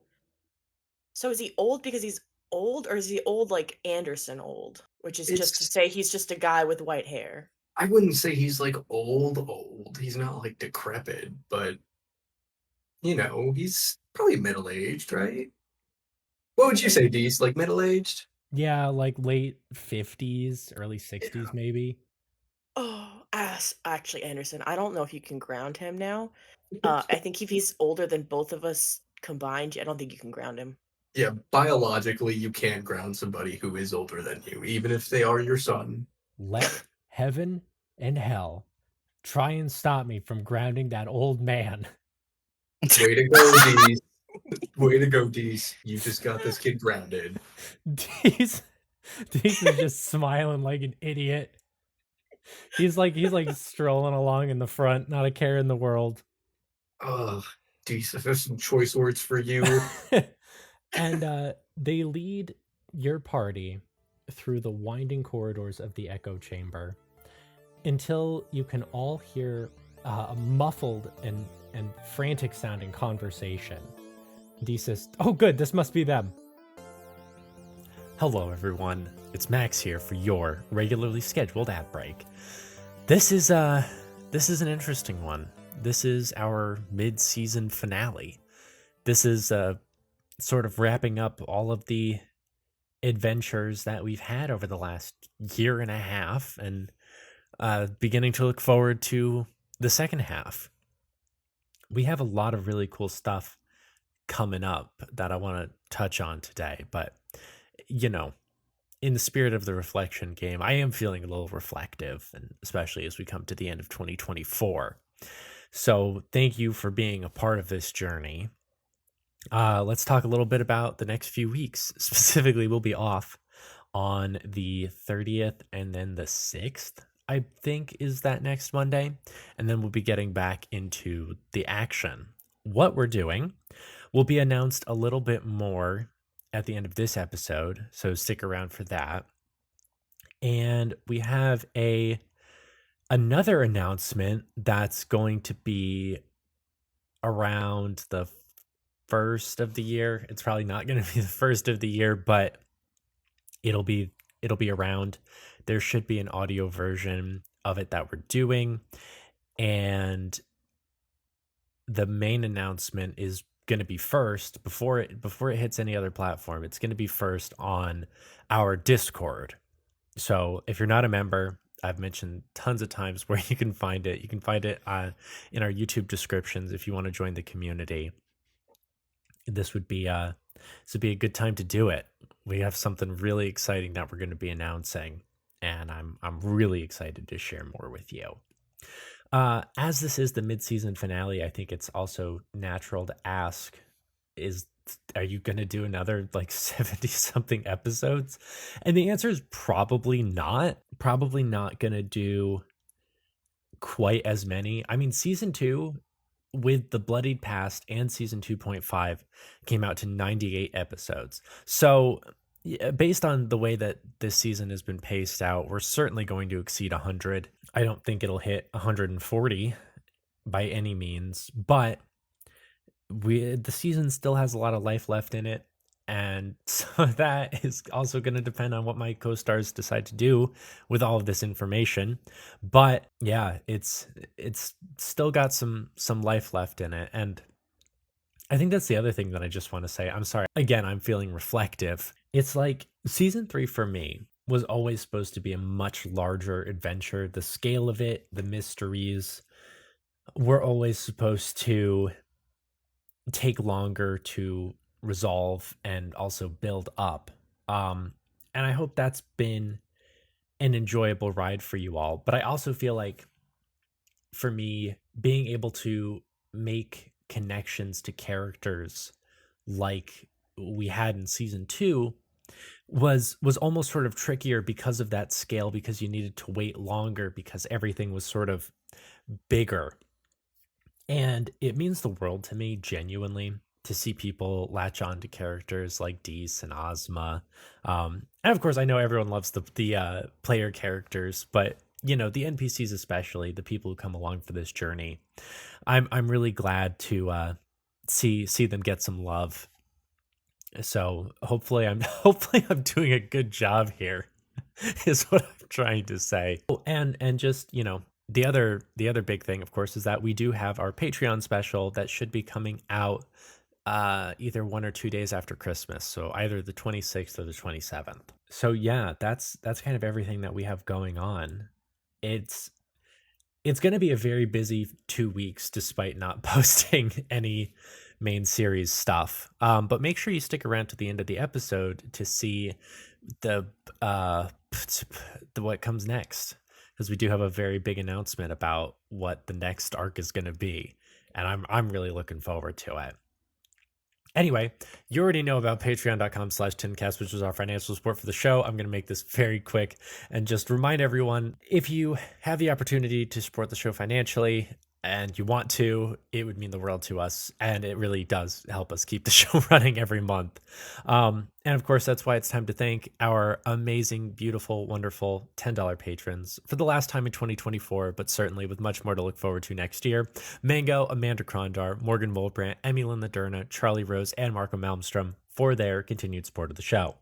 is he old because he's old, or is he old like Anderson old? Which is just to say he's just a guy with white hair. I wouldn't say he's like old. He's not like decrepit, but you know, he's probably middle-aged, right? What would you say, Dees? Like middle-aged? Yeah, like late 50s, early 60s, maybe. Oh, actually, Anderson, I don't know if you can ground him now. I think if he's older than both of us combined, I don't think you can ground him. Yeah, biologically, you can't ground somebody who is older than you, even if they are your son. Let heaven and hell try and stop me from grounding that old man. Way to go, Dees. Way to go, Dees. You just got this kid grounded. Dees is just smiling like an idiot. He's like strolling along in the front, not a care in the world. Oh, Dees, there's some choice words for you. And they lead your party through the winding corridors of the echo chamber until you can all hear a muffled and frantic sounding conversation. Dee says, "Oh good, this must be them." Hello everyone, it's Max here for your regularly scheduled ad break. This is an interesting one. This is our mid-season finale. This is sort of wrapping up all of the adventures that we've had over the last year and a half, and beginning to look forward to the second half. We have a lot of really cool stuff coming up that I want to touch on today, but you know, in the spirit of the reflection game, I am feeling a little reflective, and especially as we come to the end of 2024. So thank you for being a part of this journey. Let's talk a little bit about the next few weeks. Specifically, we'll be off on the 30th and then the 6th, I think, is that next Monday. And then we'll be getting back into the action. What we're doing will be announced a little bit more at the end of this episode, so stick around for that. And we have another announcement that's going to be around the first of the year. It's probably not going to be the first of the year, but it'll be around. There should be an audio version of it that we're doing, and the main announcement is going to be first before it hits any other platform. It's going to be first on our Discord. So if you're not a member, I've mentioned tons of times where you can find it. You can find it in our YouTube descriptions if you want to join the community. This would be a good time to do it. We have something really exciting that we're going to be announcing, and I'm really excited to share more with you. As this is the mid-season finale, I think it's also natural to ask, are you going to do another like 70 something episodes? And the answer is probably not. Probably not going to do quite as many. I mean, season 2 with the Bloodied Past and season 2.5 came out to 98 episodes. So based on the way that this season has been paced out, we're certainly going to exceed 100. I don't think it'll hit 140 by any means, but the season still has a lot of life left in it, and so that is also going to depend on what my co-stars decide to do with all of this information. But yeah, it's still got some life left in it, and I think that's the other thing that I just want to say. I'm sorry. Again, I'm feeling reflective. It's like season 3 for me was always supposed to be a much larger adventure. The scale of it, the mysteries were always supposed to take longer to resolve and also build up. And I hope that's been an enjoyable ride for you all. But I also feel like for me, being able to make connections to characters like we had in season 2 was almost sort of trickier because of that scale, because you needed to wait longer because everything was sort of bigger. And it means the world to me, genuinely, to see people latch on to characters like Dees and Ozma. And of course, I know everyone loves the player characters, but you know, the NPCs, especially the people who come along for this journey, I'm really glad to see them get some love. So hopefully I'm doing a good job here, is what I'm trying to say. And just, you know, the other big thing, of course, is that we do have our Patreon special that should be coming out either 1 or 2 days after Christmas, so either the 26th or the 27th. So yeah, that's kind of everything that we have going on. It's going to be a very busy 2 weeks despite not posting any main series stuff. But make sure you stick around to the end of the episode to see the what comes next, because we do have a very big announcement about what the next arc is going to be, and I'm really looking forward to it. Anyway, you already know about patreon.com/tincast, which is our financial support for the show. I'm going to make this very quick and just remind everyone, if you have the opportunity to support the show financially, and you want to, it would mean the world to us, and it really does help us keep the show running every month. And of course, that's why it's time to thank our amazing, beautiful, wonderful $10 patrons for the last time in 2024, but certainly with much more to look forward to next year. Mango, Amanda Krondar, Morgan Wolbrandt, Emilyn Laderna, Charlie Rose, and Marco Malmstrom for their continued support of the show.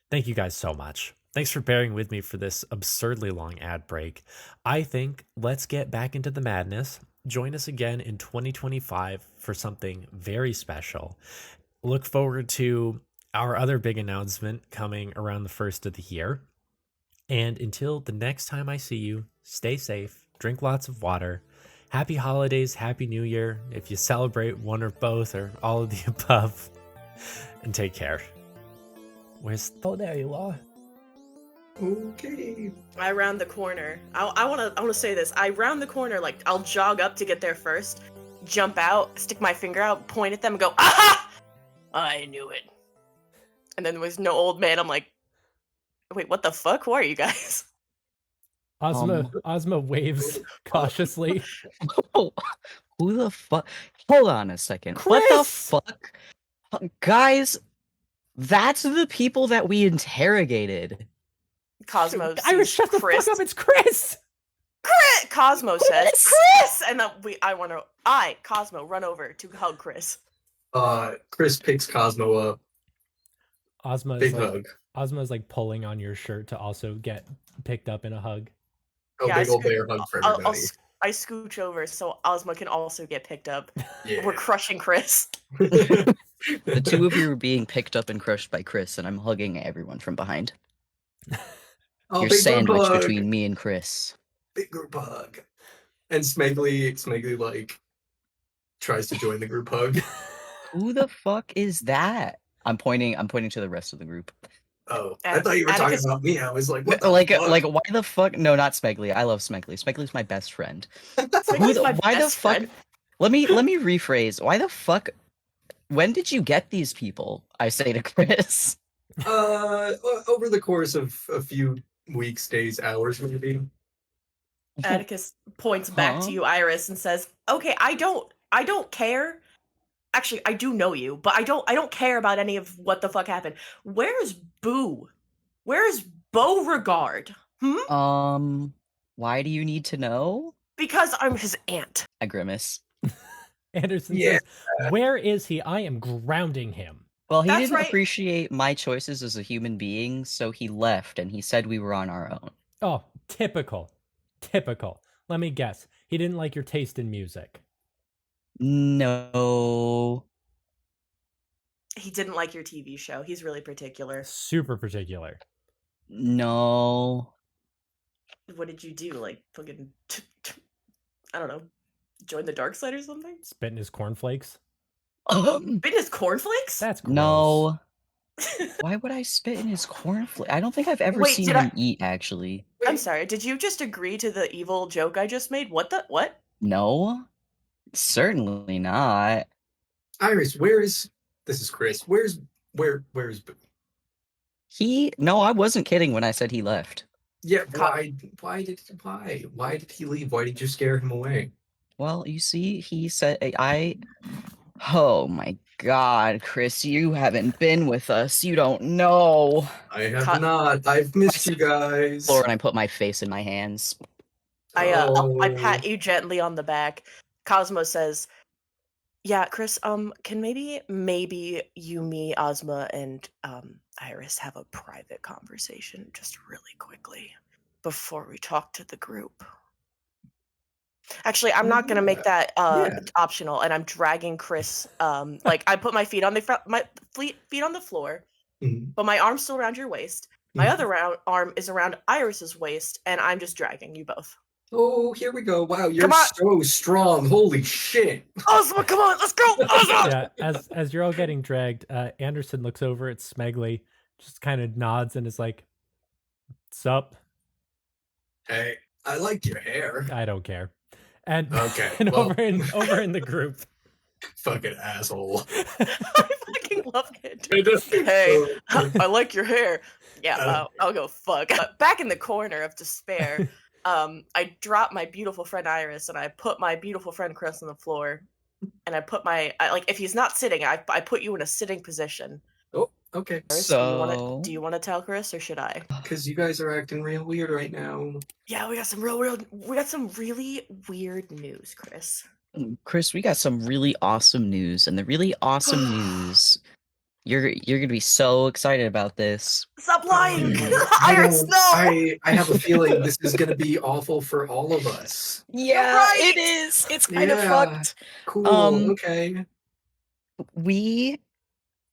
Thank you guys so much. Thanks for bearing with me for this absurdly long ad break. I think let's get back into the madness. Join us again in 2025 for something very special. Look forward to our other big announcement coming around the first of the year. And until the next time I see you, stay safe, drink lots of water. Happy holidays, Happy New Year, if you celebrate one or both or all of the above. And take care. Oh, there you are. Okay. I round the corner. I wanna say this. I round the corner, like I'll jog up to get there first, jump out, stick my finger out, point at them, and go, "Aha! I knew it." And then there was no old man. I'm like, wait, what the fuck? Who are you guys? Ozma waves cautiously. Oh, who the fuck? Hold on a second. What the Chris! fuck? Guys, that's the people that we interrogated. Cosmo Iris, sees shut the Chris. fuck up! It's Chris. Cosmo says, "Chris!" And then Cosmo, run over to hug Chris. Chris picks Cosmo up. Big hug. Ozma's like pulling on your shirt to also get picked up in a hug. Oh, Yeah, big old bear hug for everybody. I scooch over so Ozma can also get picked up. Yeah. We're crushing Chris. The two of you are being picked up and crushed by Chris, and I'm hugging everyone from behind. Oh, You're big group sandwiched hug. between me and Chris. Big group hug. And Smegly like tries to join the group hug. Who the fuck is that? I'm pointing to the rest of the group. Oh, I thought you were talking Atticus- about me. I was like, what the Like, fuck? why the fuck? No, not Smegly. I love Smegly. Smegly's my best friend. Smegly's my Why the best fuck? friend. Let me rephrase. Why the fuck? When did you get these people? I say to Chris. Over the course of a few weeks, days, hours, maybe. Atticus points back to Huh? you, Iris, and says, "Okay, I don't care. Actually, I do know you, but I don't care about any of what the fuck happened. Where's Boo? Where's Beauregard? Why do you need to know? Because I'm his aunt." I grimace. Anderson Yeah. says, "Where is he? I am grounding him." Well, he That's didn't right. appreciate my choices as a human being, so he left, and he said we were on our own. Oh, typical. Let me guess. He didn't like your taste in music. No. He didn't like your TV show. He's really particular. Super particular. No. What did you do? Like fucking I don't know. Join the dark side or something? Spitting his cornflakes. Bit his cornflakes? That's gross. No. Why would I spit in his cornflake? I don't think I've ever Wait, seen did him eat, actually. I'm sorry, did you just agree to the evil joke I just made? What? No. Certainly not. Iris, this is Chris. Where's Boo? No, I wasn't kidding when I said he left. Yeah, why did he leave? Why did you scare him away? Well, you see, he said, oh my god, Chris, you haven't been with us. You don't know. I have not. I've missed you guys. Floor, and I put my face in my hands. I pat you gently on the back. Cosmo says, "Yeah, Chris, can maybe you, me, Ozma, and Iris have a private conversation just really quickly before we talk to the group?" Actually, I'm not gonna make that optional, and I'm dragging Chris. Like I put my feet on feet on the floor, Mhm. but my arm's still around your waist. My Mhm. other arm is around Iris's waist, and I'm just dragging you both. Oh, here we go. Wow, you're Come on. so strong. Holy shit. Ozma, come on, let's go, Ozma! Yeah, as you're all getting dragged, Anderson looks over at Smegly, just kind of nods and is like, "Sup?" Hey, I like your hair. I don't care. And, Okay, and well. over in the group. Fucking asshole. I fucking love it. Hey, I like your hair. Yeah, I'll go fuck. Back in the corner of despair, I drop my beautiful friend Iris and I put my beautiful friend Chris on the floor, and I put like if he's not sitting, I put you in a sitting position. Oh, okay. Chris, So do you want to tell Chris or should I? Because you guys are acting real weird right now. Yeah, we got some really weird news, Chris. Chris, we got some really awesome news, and the really awesome news, you're gonna be so excited about this. Stop lying, I Iris. don't- No. I have a feeling this is gonna be awful for all of us. Yeah, right! it is. It's kind of Yeah. fucked. Cool. Okay. We,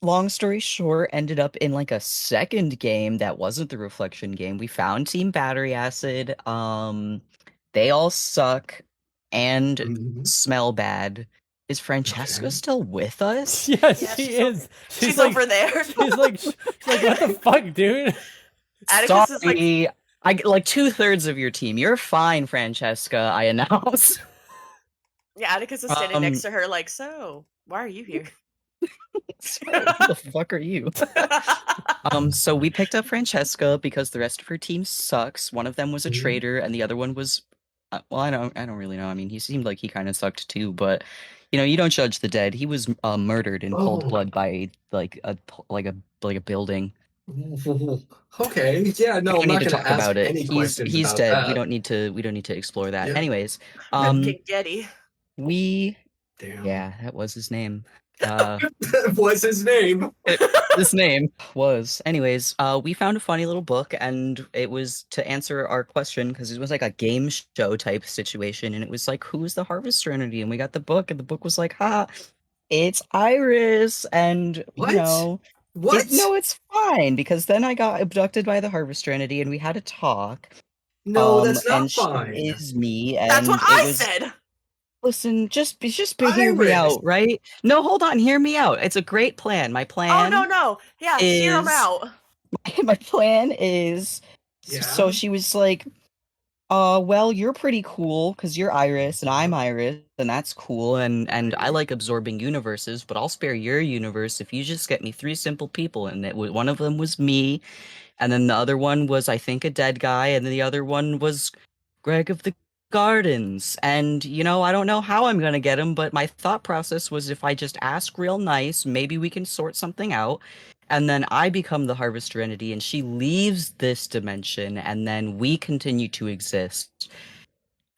long story short, ended up in like a second game that wasn't the reflection game. We found Team Battery Acid. They all suck and Mhm. smell bad. Is Francesca Okay. still with us? Yes, Yeah, she she's is. She's like, over there. She's like, what the fuck, dude? Atticus is like, Sorry, I like 2/3 of your team. You're fine, Francesca. I announce. yeah, Atticus is standing next to her, like, so why are you here? So, who the fuck are you? So we picked up Francesca because the rest of her team sucks. One of them was a Mhm. traitor, and the other one was, well, I don't really know. I mean, he seemed like he kind of sucked too, but you know, you don't judge the dead. He was murdered in cold Oh. blood by like a building. Okay. Yeah. No, We I'm don't not need to gonna talk ask about it. any questions He's about dead. that. We don't need to explore that. Yeah. Anyways, King Getty. we Damn. yeah, that was his name. That was his name. This name was. Anyways, we found a funny little book, and it was to answer our question because it was like a game show type situation, and it was like, who's the Harvester entity? And we got the book, and the book was like, ha, it's Iris, and What? you know, What? no, it's fine because then I got abducted by the Harvester entity, and we had a talk. No, that's not and she fine. is me, and That's what it I was. said. Listen, just hear me Iris. out, right? No, hold on, hear me out. It's a great plan. My Oh plan. no. Yeah, hear him is- out. My plan is so Yeah? she was like, well, you're pretty cool because you're Iris and I'm Iris, and that's cool, and I like absorbing universes, but I'll spare your universe if you just get me 3 simple people, and one of them was me, and then the other one was I think a dead guy, and the other one was Greg of the Gardens, and you know, I don't know how I'm gonna get him, but my thought process was if I just ask real nice, maybe we can sort something out. And then I become the Harvester entity, and she leaves this dimension, and then we continue to exist.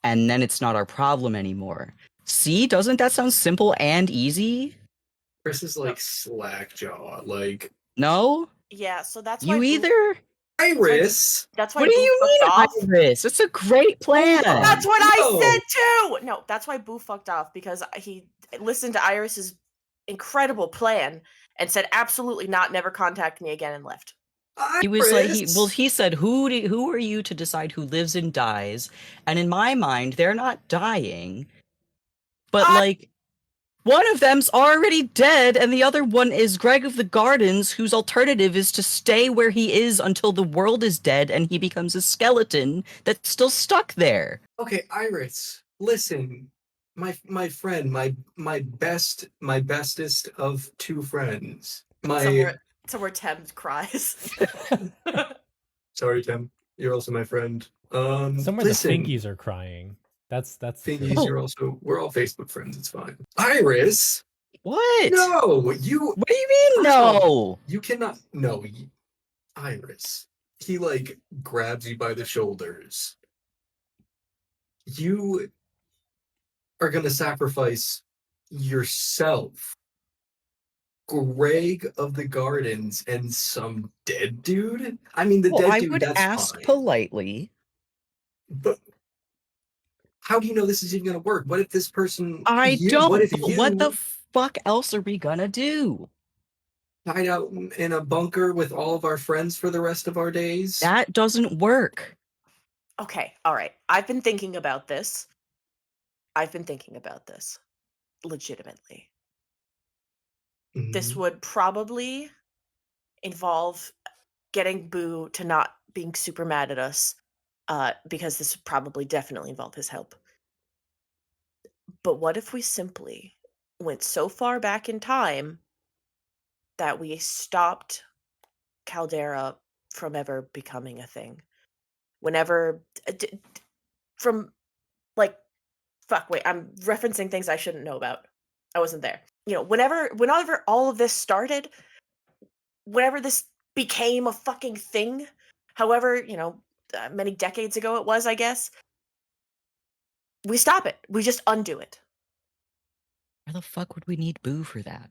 And then it's not our problem anymore. See, doesn't that sound simple and easy? Chris is like slackjaw. Like, No? Yeah, so that's why You either? Iris. That's why What do Boo you fucked mean, off. Iris? It's a great plan. That's what No. I said too. No, that's why Boo fucked off because he listened to Iris's incredible plan and said absolutely not, never contact me again, and left. Iris. He was like, he said, who are you to decide who lives and dies? And in my mind, they're not dying. But like, one of them's already dead, and the other one is Greg of the Gardens, whose alternative is to stay where he is until the world is dead and he becomes a skeleton that's still stuck there. Okay, Iris. Listen, my friend, my bestest of 2 friends. Somewhere Tem cries. Sorry, Tim. You're also my friend. Somewhere listen, the fingies are crying. That's Thingies, true. we're all Facebook friends. It's fine. Iris. What? No, you. What do you mean, First of all, no? You cannot. No, Iris. He like grabs you by the shoulders. You are gonna sacrifice yourself, Greg of the Gardens, and some dead dude. I mean, the Well, dead I dude. would That's ask fine. politely. But how do you know this is even gonna work? What if this person? I you, don't. What if but you? What the fuck else are we gonna do? Hide out in a bunker with all of our friends for the rest of our days? That doesn't work. Okay, all right. I've been thinking about this. Legitimately. This Mhm. would probably involve getting Boo to not being super mad at us, because this would probably definitely involve his help. But what if we simply went so far back in time that we stopped Caldera from ever becoming a thing? Whenever from like fuck, wait, I'm referencing things I shouldn't know about. I wasn't there. You know, whenever all of this started, whenever this became a fucking thing, however, many decades ago it was, I guess, we stop it. We just undo it. Why the fuck would we need Boo for that?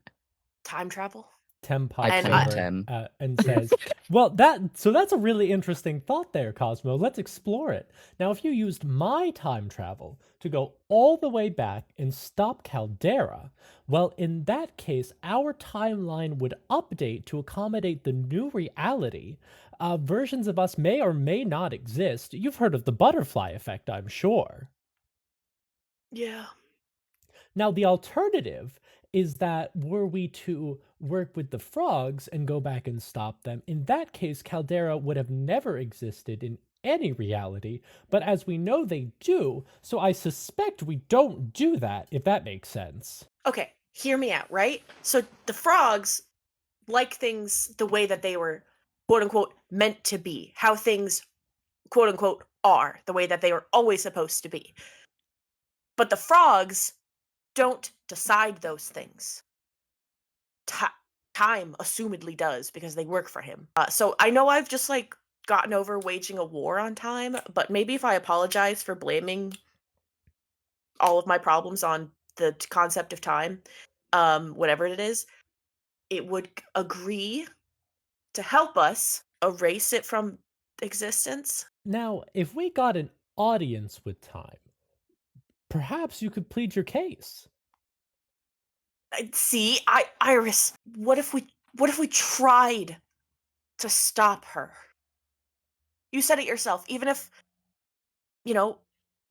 Time travel. Tem I pops claim over Tem. and says, "Well, that's a really interesting thought there, Cosmo. Let's explore it. Now, if you used my time travel to go all the way back and stop Caldera, well, in that case, our timeline would update to accommodate the new reality. Versions of us may or may not exist. You've heard of the butterfly effect, I'm sure." Yeah. Now, the alternative is that were we to work with the frogs and go back and stop them, in that case, Caldera would have never existed in any reality, but as we know they do, so I suspect we don't do that, if that makes sense. Okay, hear me out, right? So the frogs like things the way that they were, quote unquote, meant to be, how things, quote unquote, are, the way that they were always supposed to be. But the frogs don't decide those things. Time assumedly does because they work for him. So I know I've just like gotten over waging a war on time, but maybe if I apologize for blaming all of my problems on the concept of time, whatever it is, it would agree to help us erase it from existence. Now, if we got an audience with time, perhaps you could plead your case. See, Iris, what if we tried to stop her? You said it yourself. Even if, you know,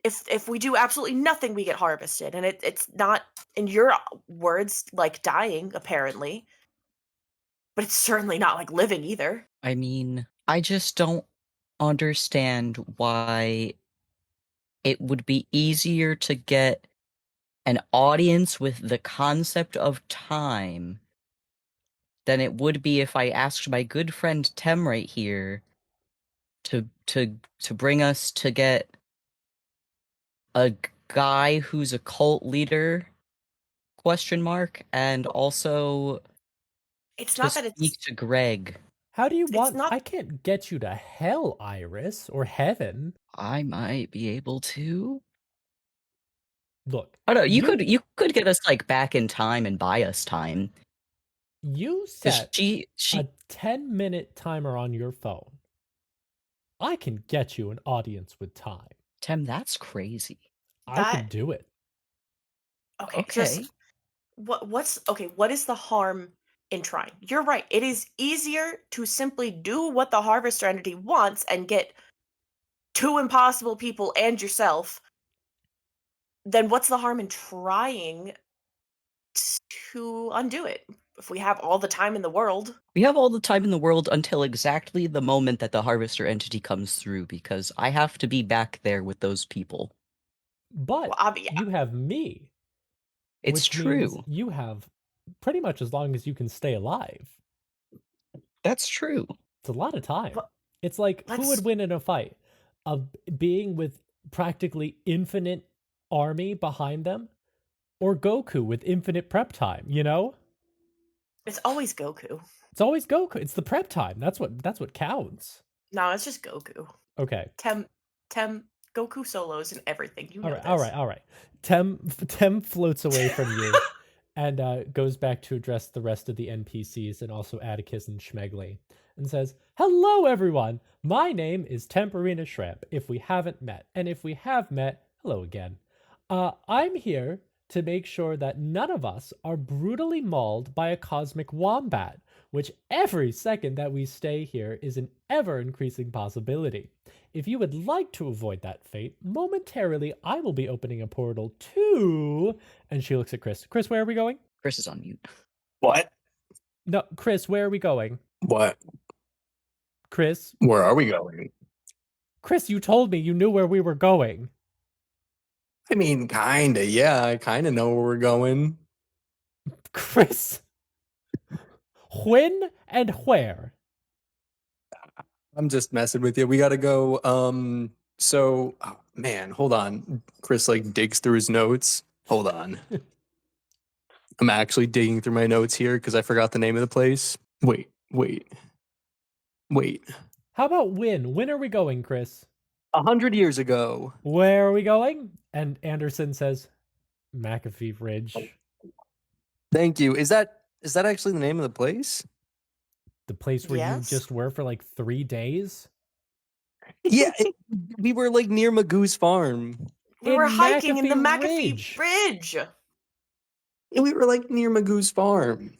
if we do absolutely nothing, we get harvested, and it's not, in your words, like dying, apparently, but it's certainly not like living either. I mean, I just don't understand why it would be easier to get an audience with the concept of time than it would be if I asked my good friend Tem right here to bring us to get a guy who's a cult leader ? And also It's to not that speak it's to Greg. How do you want? not- I can't get you to hell, Iris, or heaven. I might be able to. Look, Oh no, you could get us like back in time and buy us time. you 'Cause set she a 10-minute timer on your phone. I can get you an audience with time. Tem, that's crazy. I can That- do it. okay. Okay. Just what is the harm in trying? You're right. It is easier to simply do what the harvester entity wants and get two impossible people and yourself. Then what's the harm in trying to undo it? If we have all the time in the world. We have all the time in the world until exactly the moment that the harvester entity comes through, because I have to be back there with those people. But Well, you have me. It's which means true. you have pretty much as long as you can stay alive. That's true. It's a lot of time. But It's like, who let's- would win in a fight? A being with practically infinite army behind them? Or Goku with infinite prep time, you know? It's always Goku. It's always Goku. It's the prep time. That's what counts. No, it's just Goku. Okay. Tem, Goku solos and everything. You know this. All right. Tem floats away from you and goes back to address the rest of the NPCs and also Atticus and Schmegley and says, "Hello, everyone. My name is Temperina Shrimp, if we haven't met. And if we have met, hello again. I'm here to make sure that none of us are brutally mauled by a cosmic wombat, which every second that we stay here is an ever-increasing possibility. If you would like to avoid that fate, momentarily I will be opening a portal to..." And she looks at Chris. Chris, where are we going? Chris is on mute. What? No, Chris, where are we going? What? Chris? Where are we going? Chris, you told me you knew where we were going. I mean, kinda, yeah. I kinda know where we're going. Chris? When and where? I'm just messing with you. We gotta go, so man, hold on. Chris like digs through his notes. Hold on. I'm actually digging through my notes here because I forgot the name of the place. Wait. How about when? When are we going, Chris? 100 years ago. Where are we going? And Anderson says, McAfee Ridge. Thank you. Is that actually the name of the place? The place where you Yes. just were for like 3 days? Yeah, we were like near Magoo's farm. We were In hiking in the McAfee McAfee Ridge. We were like near Magoo's farm.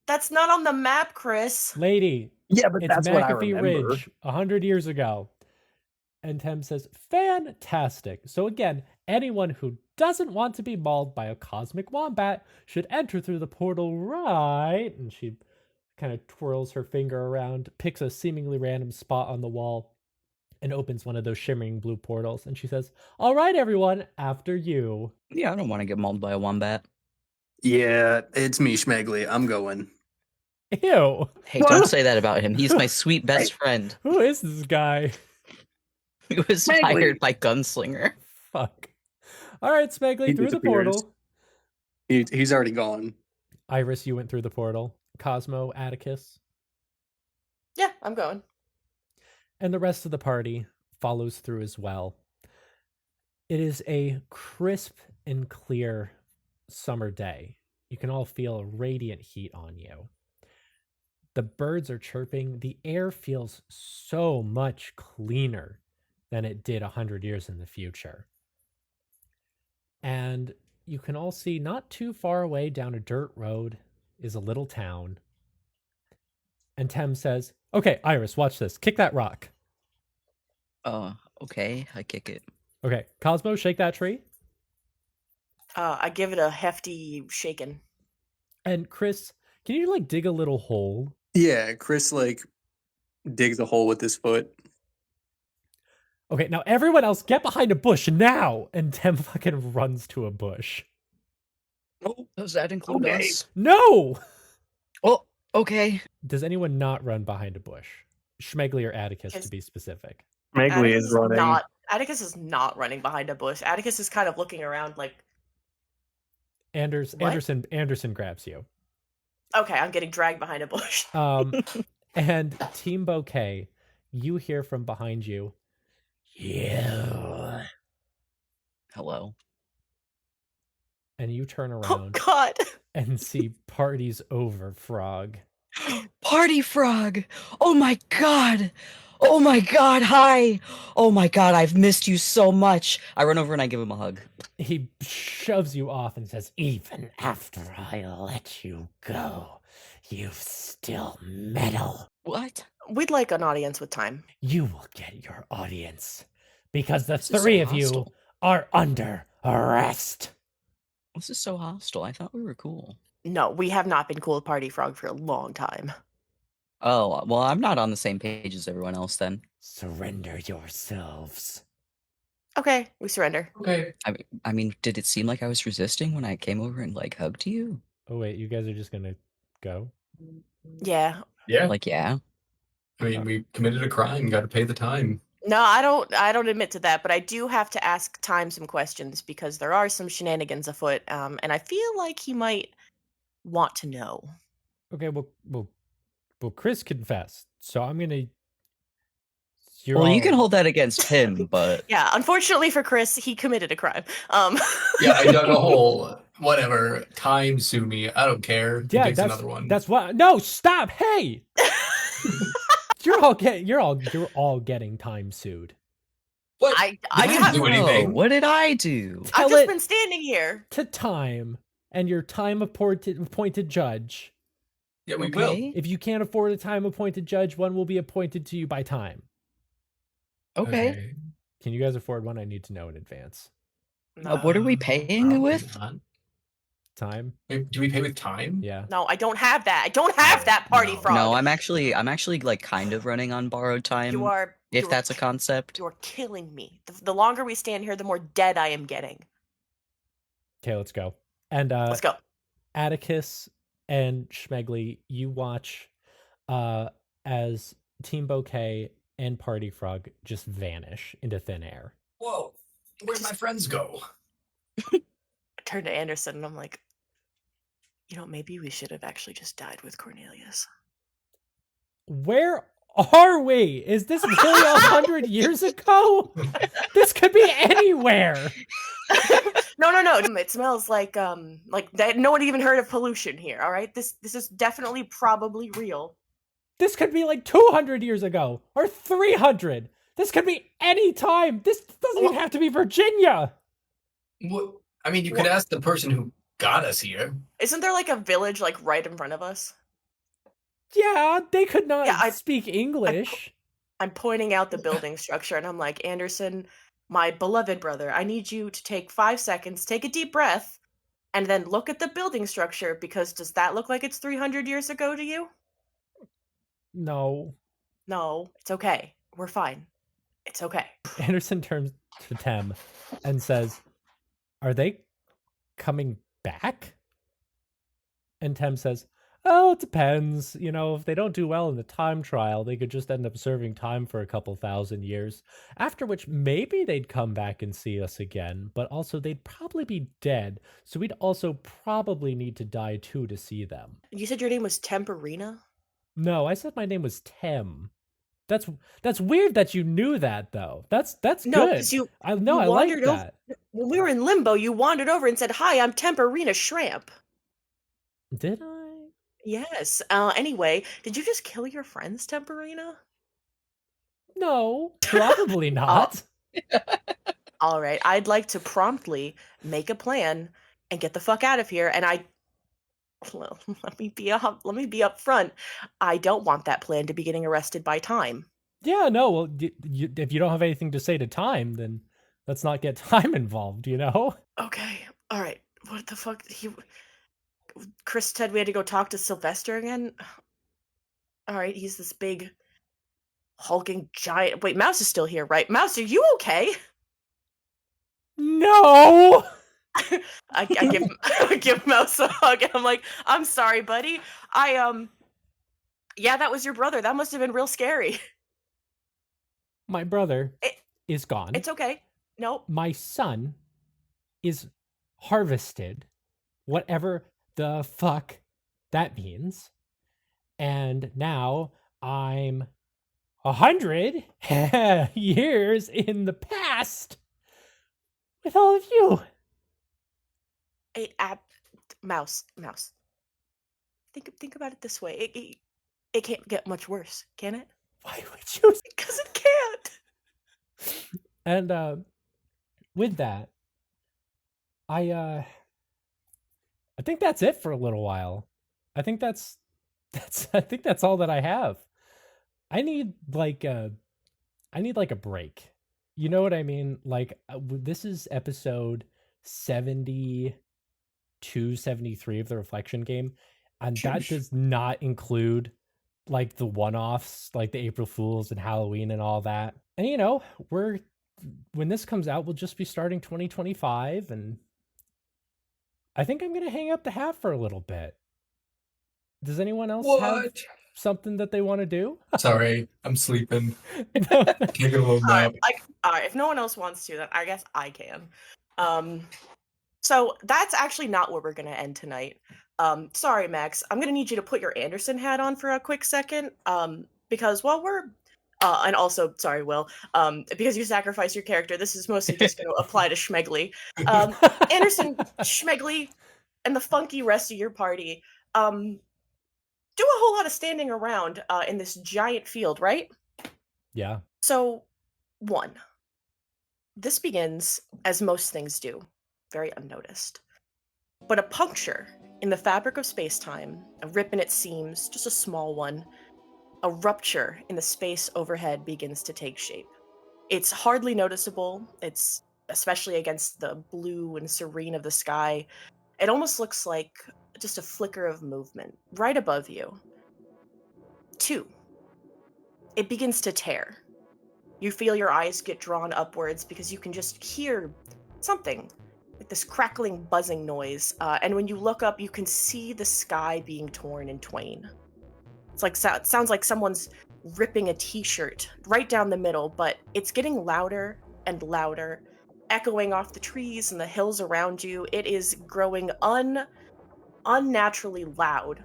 That's not on the map, Chris. Lady, Yeah, but it's that's what I McAfee remember. Ridge 100 years ago. And Tem says, fantastic. So again, anyone who doesn't want to be mauled by a cosmic wombat should enter through the portal right. And she kind of twirls her finger around, picks a seemingly random spot on the wall, and opens one of those shimmering blue portals. And she says, all right, everyone, after you. Yeah, I don't want to get mauled by a wombat. Yeah, it's me, Schmegley. I'm going. Ew. Hey, don't say that about him. He's my sweet best friend. Who is this guy? He was Smegley. hired by Gunslinger. Fuck. All right, Smegley, He through the disappears. portal. He's already gone. Iris, you went through the portal. Cosmo, Atticus. Yeah, I'm going. And the rest of the party follows through as well. It is a crisp and clear summer day. You can all feel a radiant heat on you. The birds are chirping. The air feels so much cleaner than it did 100 years in the future. And you can all see not too far away down a dirt road is a little town. And Tem says, okay, Iris, watch this. Kick that rock. Okay, I kick it. Okay, Cosmo, shake that tree. I give it a hefty shaking. And Chris, can you like dig a little hole? Yeah, Chris like digs a hole with his foot. Okay, now everyone else get behind a bush now! And Tem fucking runs to a bush. Oh, does that include Okay. us? No! Oh, okay. Does anyone not run behind a bush? Schmegley or Atticus, to Yes. be specific. Schmegley is running. Atticus is not running behind a bush. Atticus is kind of looking around like, What? Anderson grabs you. okay, I'm getting dragged behind a bush. And Team Bouquet, you hear from behind you, yeah. Hello. And you turn Oh, around God. and see Party's Over Frog. Party Frog! Oh my god! Oh my god, hi! Oh my god, I've missed you so much. I run over and I give him a hug. He shoves you off and says, even after I let you go, you've still meddle. What? We'd like an audience with time. You will get your audience because the This is so three of you hostile. are under arrest. This is so hostile. I thought we were cool. No, we have not been cool with Party Frog for a long time. Oh, well, I'm not on the same page as everyone else then. Surrender yourselves. Okay, we surrender. Okay. I mean, did it seem like I was resisting when I came over and like hugged you? Oh wait, you guys are just gonna go? Yeah. Yeah. Like, yeah. I mean, we committed a crime. Got to pay the time. No, I don't admit to that, but I do have to ask Time some questions because there are some shenanigans afoot, and I feel like he might want to know. Okay, well, Chris confessed, so I'm gonna. Well, you can hold that against him, but Yeah, unfortunately for Chris, he committed a crime. Yeah, I dug a hole. Whatever. Time sue me. I don't care. He Yeah, digs that's another one. That's what. No, stop! Hey, you're all getting time sued. What? I didn't have do anything. Oh, what did I do? I've Tell just it been standing here. to time and your time appointed judge. Yeah, we will. Okay. If you can't afford a time appointed judge, one will be appointed to you by time. Okay. Can you guys afford one? I need to know in advance. What are we paying Probably with? not. Time? Wait, do we pay with time? Yeah. No, I don't have that. I don't have that Party No. Frog. No, I'm actually like kind of running on borrowed time. You are. if you are that's a ki- concept. You're killing me. The longer we stand here, the more dead I am getting. Okay, let's go. And Let's go. Atticus and Schmegley, you watch as Team Bouquet and Party Frog just vanish into thin air. Whoa. Where'd my friends go? I turn to Anderson and I'm like, maybe we should have actually just died with Cornelius. Where are we? Is this really 100 years ago? This could be anywhere. No. It smells like that. No one even heard of pollution here. All right, this is definitely probably real. This could be like 200 years ago or 300. This could be any time. This doesn't even have to be Virginia. What? I mean, you could ask the person who got us here. Isn't there like a village like right in front of us? Yeah, they could not Yeah, speak English. I'm pointing out the building structure and I'm like, Anderson, my beloved brother, I need you to take 5 seconds, take a deep breath, and then look at the building structure, because does that look like it's 300 years ago to you? No. No, it's okay. We're fine. It's okay. Anderson turns to Tem and says, "Are they coming back?" And Tem says, "Oh, it depends. If they don't do well in the time trial, they could just end up serving time for a couple thousand years. After which, maybe they'd come back and see us again, but also they'd probably be dead. So we'd also probably need to die too to see them." You said your name was Temperina? No, I said my name was Tem. That's weird that you knew that though. That's No, good. because you I like wandered over. that. When we were in limbo, you wandered over and said, "Hi, I'm Temperina Shramp." Did I? Yes. Anyway, did you just kill your friends, Temperina? No, probably not. All right. I'd like to promptly make a plan and get the fuck out of here. And well, let me be up front. I don't want that plan to be getting arrested by time. Yeah, no. Well, if you don't have anything to say to time, then let's not get time involved. Okay. All right. What the fuck? Chris said we had to go talk to Sylvester again. All right. He's this big, hulking giant. Wait, Mouse is still here, right? Mouse, are you okay? No. I give Mouse a hug, and I'm like, "I'm sorry, buddy. Yeah, that was your brother. That must have been real scary." My brother is gone. It's okay. Nope. My son is harvested, whatever the fuck that means. And now I'm 100 years in the past with all of you. Mouse. Think about it this way. It can't get much worse, can it? Why would you? Because it can't. And with that, I think that's it for a little while. I think that's all that I have. I need like a break. You know what I mean? Like this is episode 72, 73 of the Reflection Game, and that does not include like the one-offs, like the April Fools and Halloween and all that. And when this comes out, we'll just be starting 2025, and I think I'm gonna hang up the hat for a little bit. Does anyone else have something that they want to do? Sorry, I'm sleeping. Take a little nap. All right, if no one else wants to, then I guess I can. So that's actually not where we're gonna end tonight. Sorry, Max. I'm gonna need you to put your Anderson hat on for a quick second. Because while we're and also, sorry, Will, because you sacrificed your character, this is mostly just going to apply to Schmegley. Anderson, Schmegley, and the funky rest of your party, do a whole lot of standing around in this giant field, right? Yeah. So, 1. This begins, as most things do, very unnoticed. But a puncture in the fabric of space-time, a rip in its seams, just a small one, a rupture in the space overhead begins to take shape. It's hardly noticeable. It's especially against the blue and serene of the sky. It almost looks like just a flicker of movement right above you. 2. It begins to tear. You feel your eyes get drawn upwards because you can just hear something, like this crackling, buzzing noise. And when you look up, you can see the sky being torn in twain. It sounds like someone's ripping a t-shirt right down the middle, but it's getting louder and louder, echoing off the trees and the hills around you. It is growing unnaturally loud.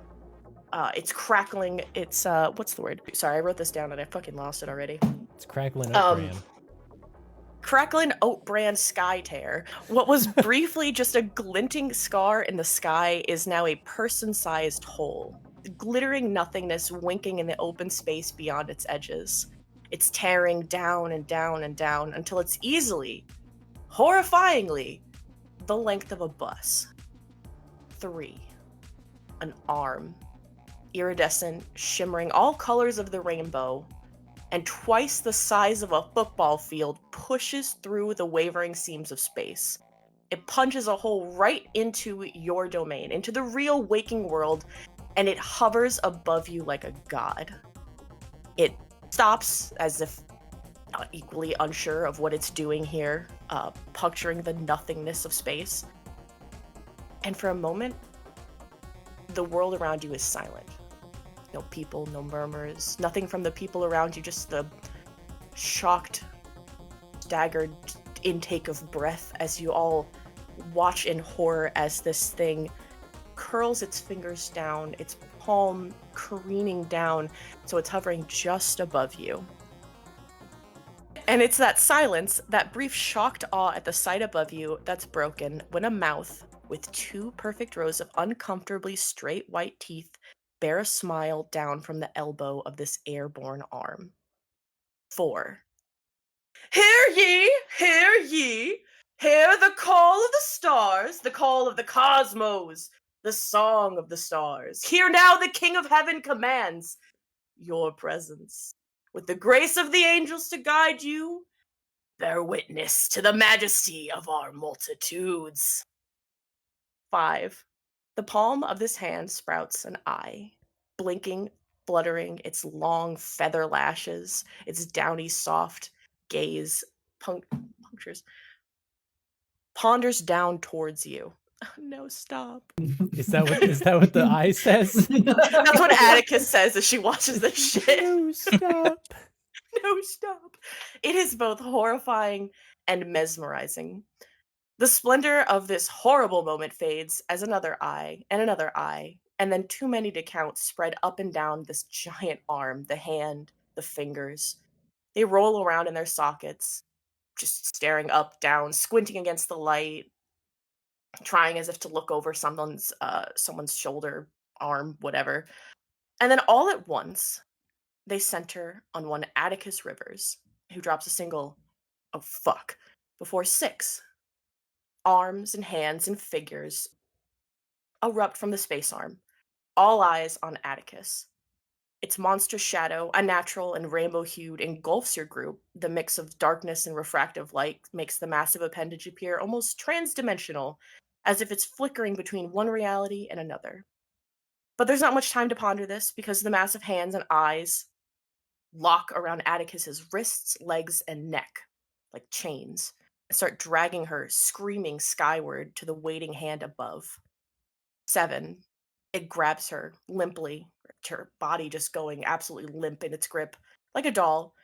It's crackling. It's what's the word? Sorry, I wrote this down and I fucking lost it already. It's crackling oat bran. Crackling oat bran sky tear. What was briefly just a glinting scar in the sky is now a person-sized hole. Glittering nothingness winking in the open space beyond its edges. It's tearing down and down and down until it's easily, horrifyingly, the length of a bus. 3. An arm. Iridescent, shimmering all colors of the rainbow, and twice the size of a football field pushes through the wavering seams of space. It punches a hole right into your domain, into the real waking world, and it hovers above you like a god. It stops as if equally unsure of what it's doing here, puncturing the nothingness of space. And for a moment, the world around you is silent. No people, no murmurs, nothing from the people around you, just the shocked, staggered intake of breath as you all watch in horror as this thing curls its fingers down, its palm careening down, so it's hovering just above you. And it's that silence, that brief shocked awe at the sight above you that's broken when a mouth with 2 perfect rows of uncomfortably straight white teeth bear a smile down from the elbow of this airborne arm. 4. Hear ye, hear ye, hear the call of the stars, the call of the cosmos, the song of the stars. Hear now the King of Heaven commands your presence. With the grace of the angels to guide you, bear witness to the majesty of our multitudes. 5. The palm of this hand sprouts an eye, blinking, fluttering its long feather lashes, its downy soft gaze ponders down towards you. No, stop. Is that what the eye says? That's what Atticus says as she watches this shit. No, stop. No, stop. It is both horrifying and mesmerizing. The splendor of this horrible moment fades as another eye, and then too many to count spread up and down this giant arm, the hand, the fingers. They roll around in their sockets, just staring up, down, squinting against the light, trying as if to look over someone's shoulder, arm, whatever. And then all at once, they center on one Atticus Rivers, who drops a single, "Oh fuck," before 6 arms and hands and figures erupt from the space arm, all eyes on Atticus. Its monstrous shadow, unnatural and rainbow-hued, engulfs your group. The mix of darkness and refractive light makes the massive appendage appear almost trans-dimensional, as if it's flickering between one reality and another. But there's not much time to ponder this, because the massive hands and eyes lock around Atticus's wrists, legs, and neck, like chains, and start dragging her, screaming skyward to the waiting hand above. 7. It grabs her limply, her body just going absolutely limp in its grip, like a doll,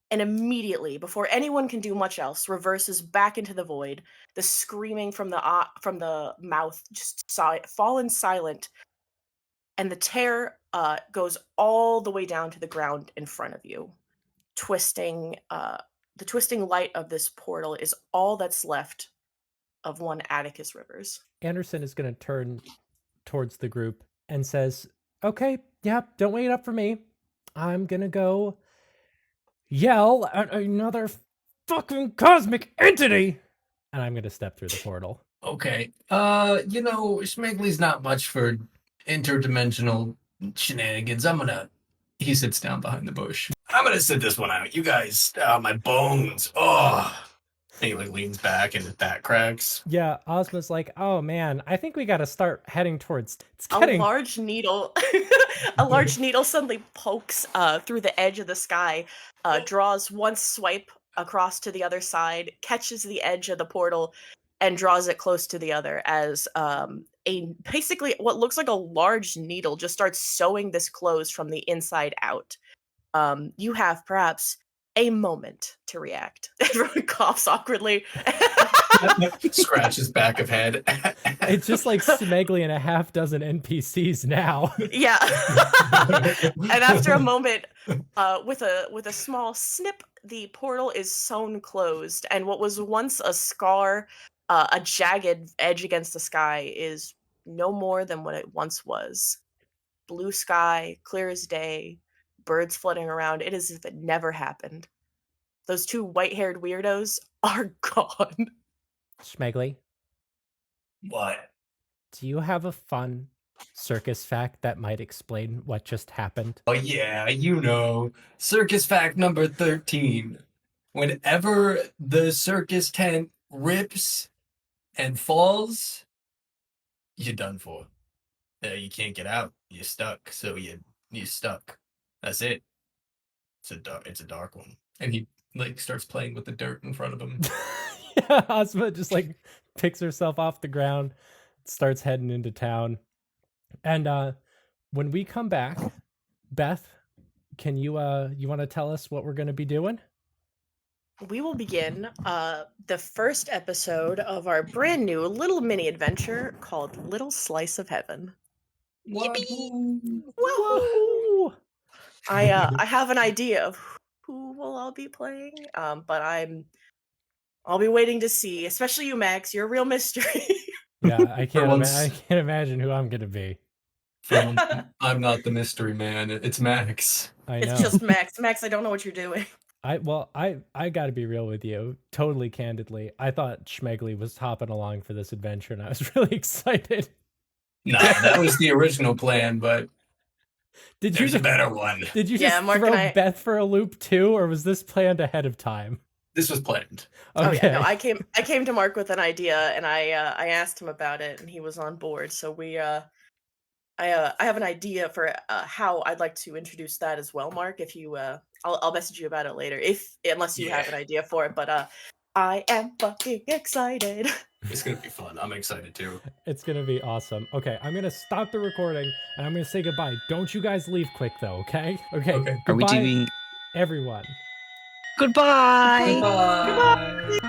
and immediately, before anyone can do much else, reverses back into the void, the screaming from the mouth just fallen silent, and the tear goes all the way down to the ground in front of you. The twisting light of this portal is all that's left of one Atticus Rivers. Anderson is going to turn towards the group and says, "Okay, yeah, don't wait up for me. I'm going to go yell at another fucking cosmic entity." And I'm going to step through the portal. Okay. Schmegley's not much for interdimensional shenanigans. He sits down behind the bush. I'm gonna sit this one out. You guys, my bones. Oh. And he leans back and his back cracks. Yeah, Ozma's like, "Oh man, I think we got to start heading towards." A large needle suddenly pokes through the edge of the sky, draws one swipe across to the other side, catches the edge of the portal, and draws it close to the other as basically what looks like a large needle just starts sewing this close from the inside out. You have perhaps a moment to react. Everyone coughs awkwardly. Scratches back of head. It's just like Smegly and a half dozen NPCs now. Yeah. And after a moment, with a small snip, the portal is sewn closed, and what was once a scar, a jagged edge against the sky, is no more than what it once was. Blue sky, clear as day, birds flitting around. It is as if it never happened. Those two white-haired weirdos are gone. Smegly, What? do you have a fun circus fact that might explain what just happened? Oh yeah, circus fact number 13. Whenever the circus tent rips and falls, you're done for. You can't get out. You're stuck. So you're stuck. That's it. It's a dark one. And he like starts playing with the dirt in front of him. Yeah, Ozma just like picks herself off the ground, starts heading into town. And when we come back, Beth, can you want to tell us what we're going to be doing? We will begin the first episode of our brand new little mini adventure called Little Slice of Heaven. Wahoo! Whoa! I have an idea of who will all be playing, but I'll be waiting to see. Especially you, Max. You're a real mystery. Yeah, I can't once- I can't imagine who I'm going to be. I'm not the mystery man. It's Max. I know. It's just Max. Max, I don't know what you're doing. I got to be real with you, totally candidly. I thought Schmegley was hopping along for this adventure, and I was really excited. Nah, that was the original plan, but Did there's you a better one. Did you Yeah, just Mark throw and I- Beth for a loop too, or was this planned ahead of time? This was planned. Oh Okay. yeah, no, I came to Mark with an idea, and I asked him about it, and he was on board. So I have an idea for how I'd like to introduce that as well, Mark. If you I'll message you about it later, unless you have an idea for it. But I am fucking excited. It's gonna be fun. I'm excited too. It's gonna be awesome. Okay, I'm gonna stop the recording and I'm gonna say goodbye. Don't you guys leave quick though, okay? Okay. Okay. Are we Goodbye, doing everyone? goodbye? Goodbye.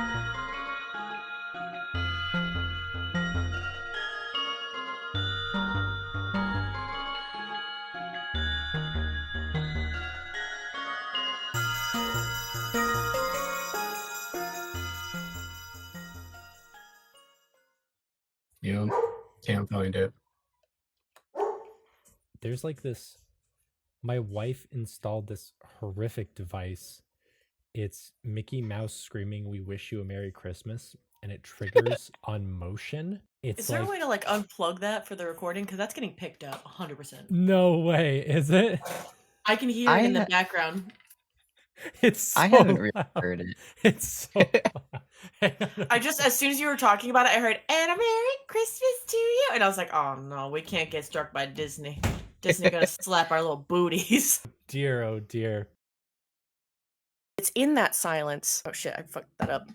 Can't find it. There's like this. My wife installed this horrific device. It's Mickey Mouse screaming, "We wish you a Merry Christmas," and it triggers on motion. It's Is there like, a way to like unplug that for the recording? Because that's getting picked up 100%. no way, is it? I can hear it in the background. It's so I haven't really loud. heard it. It's so loud. Hang on. I just, as soon as you were talking about it, I heard, "And a Merry Christmas to you," and I was like, "Oh no, we can't get struck by Disney. Disney gonna slap our little booties." Dear, oh dear. It's in that silence. Oh shit, I fucked that up.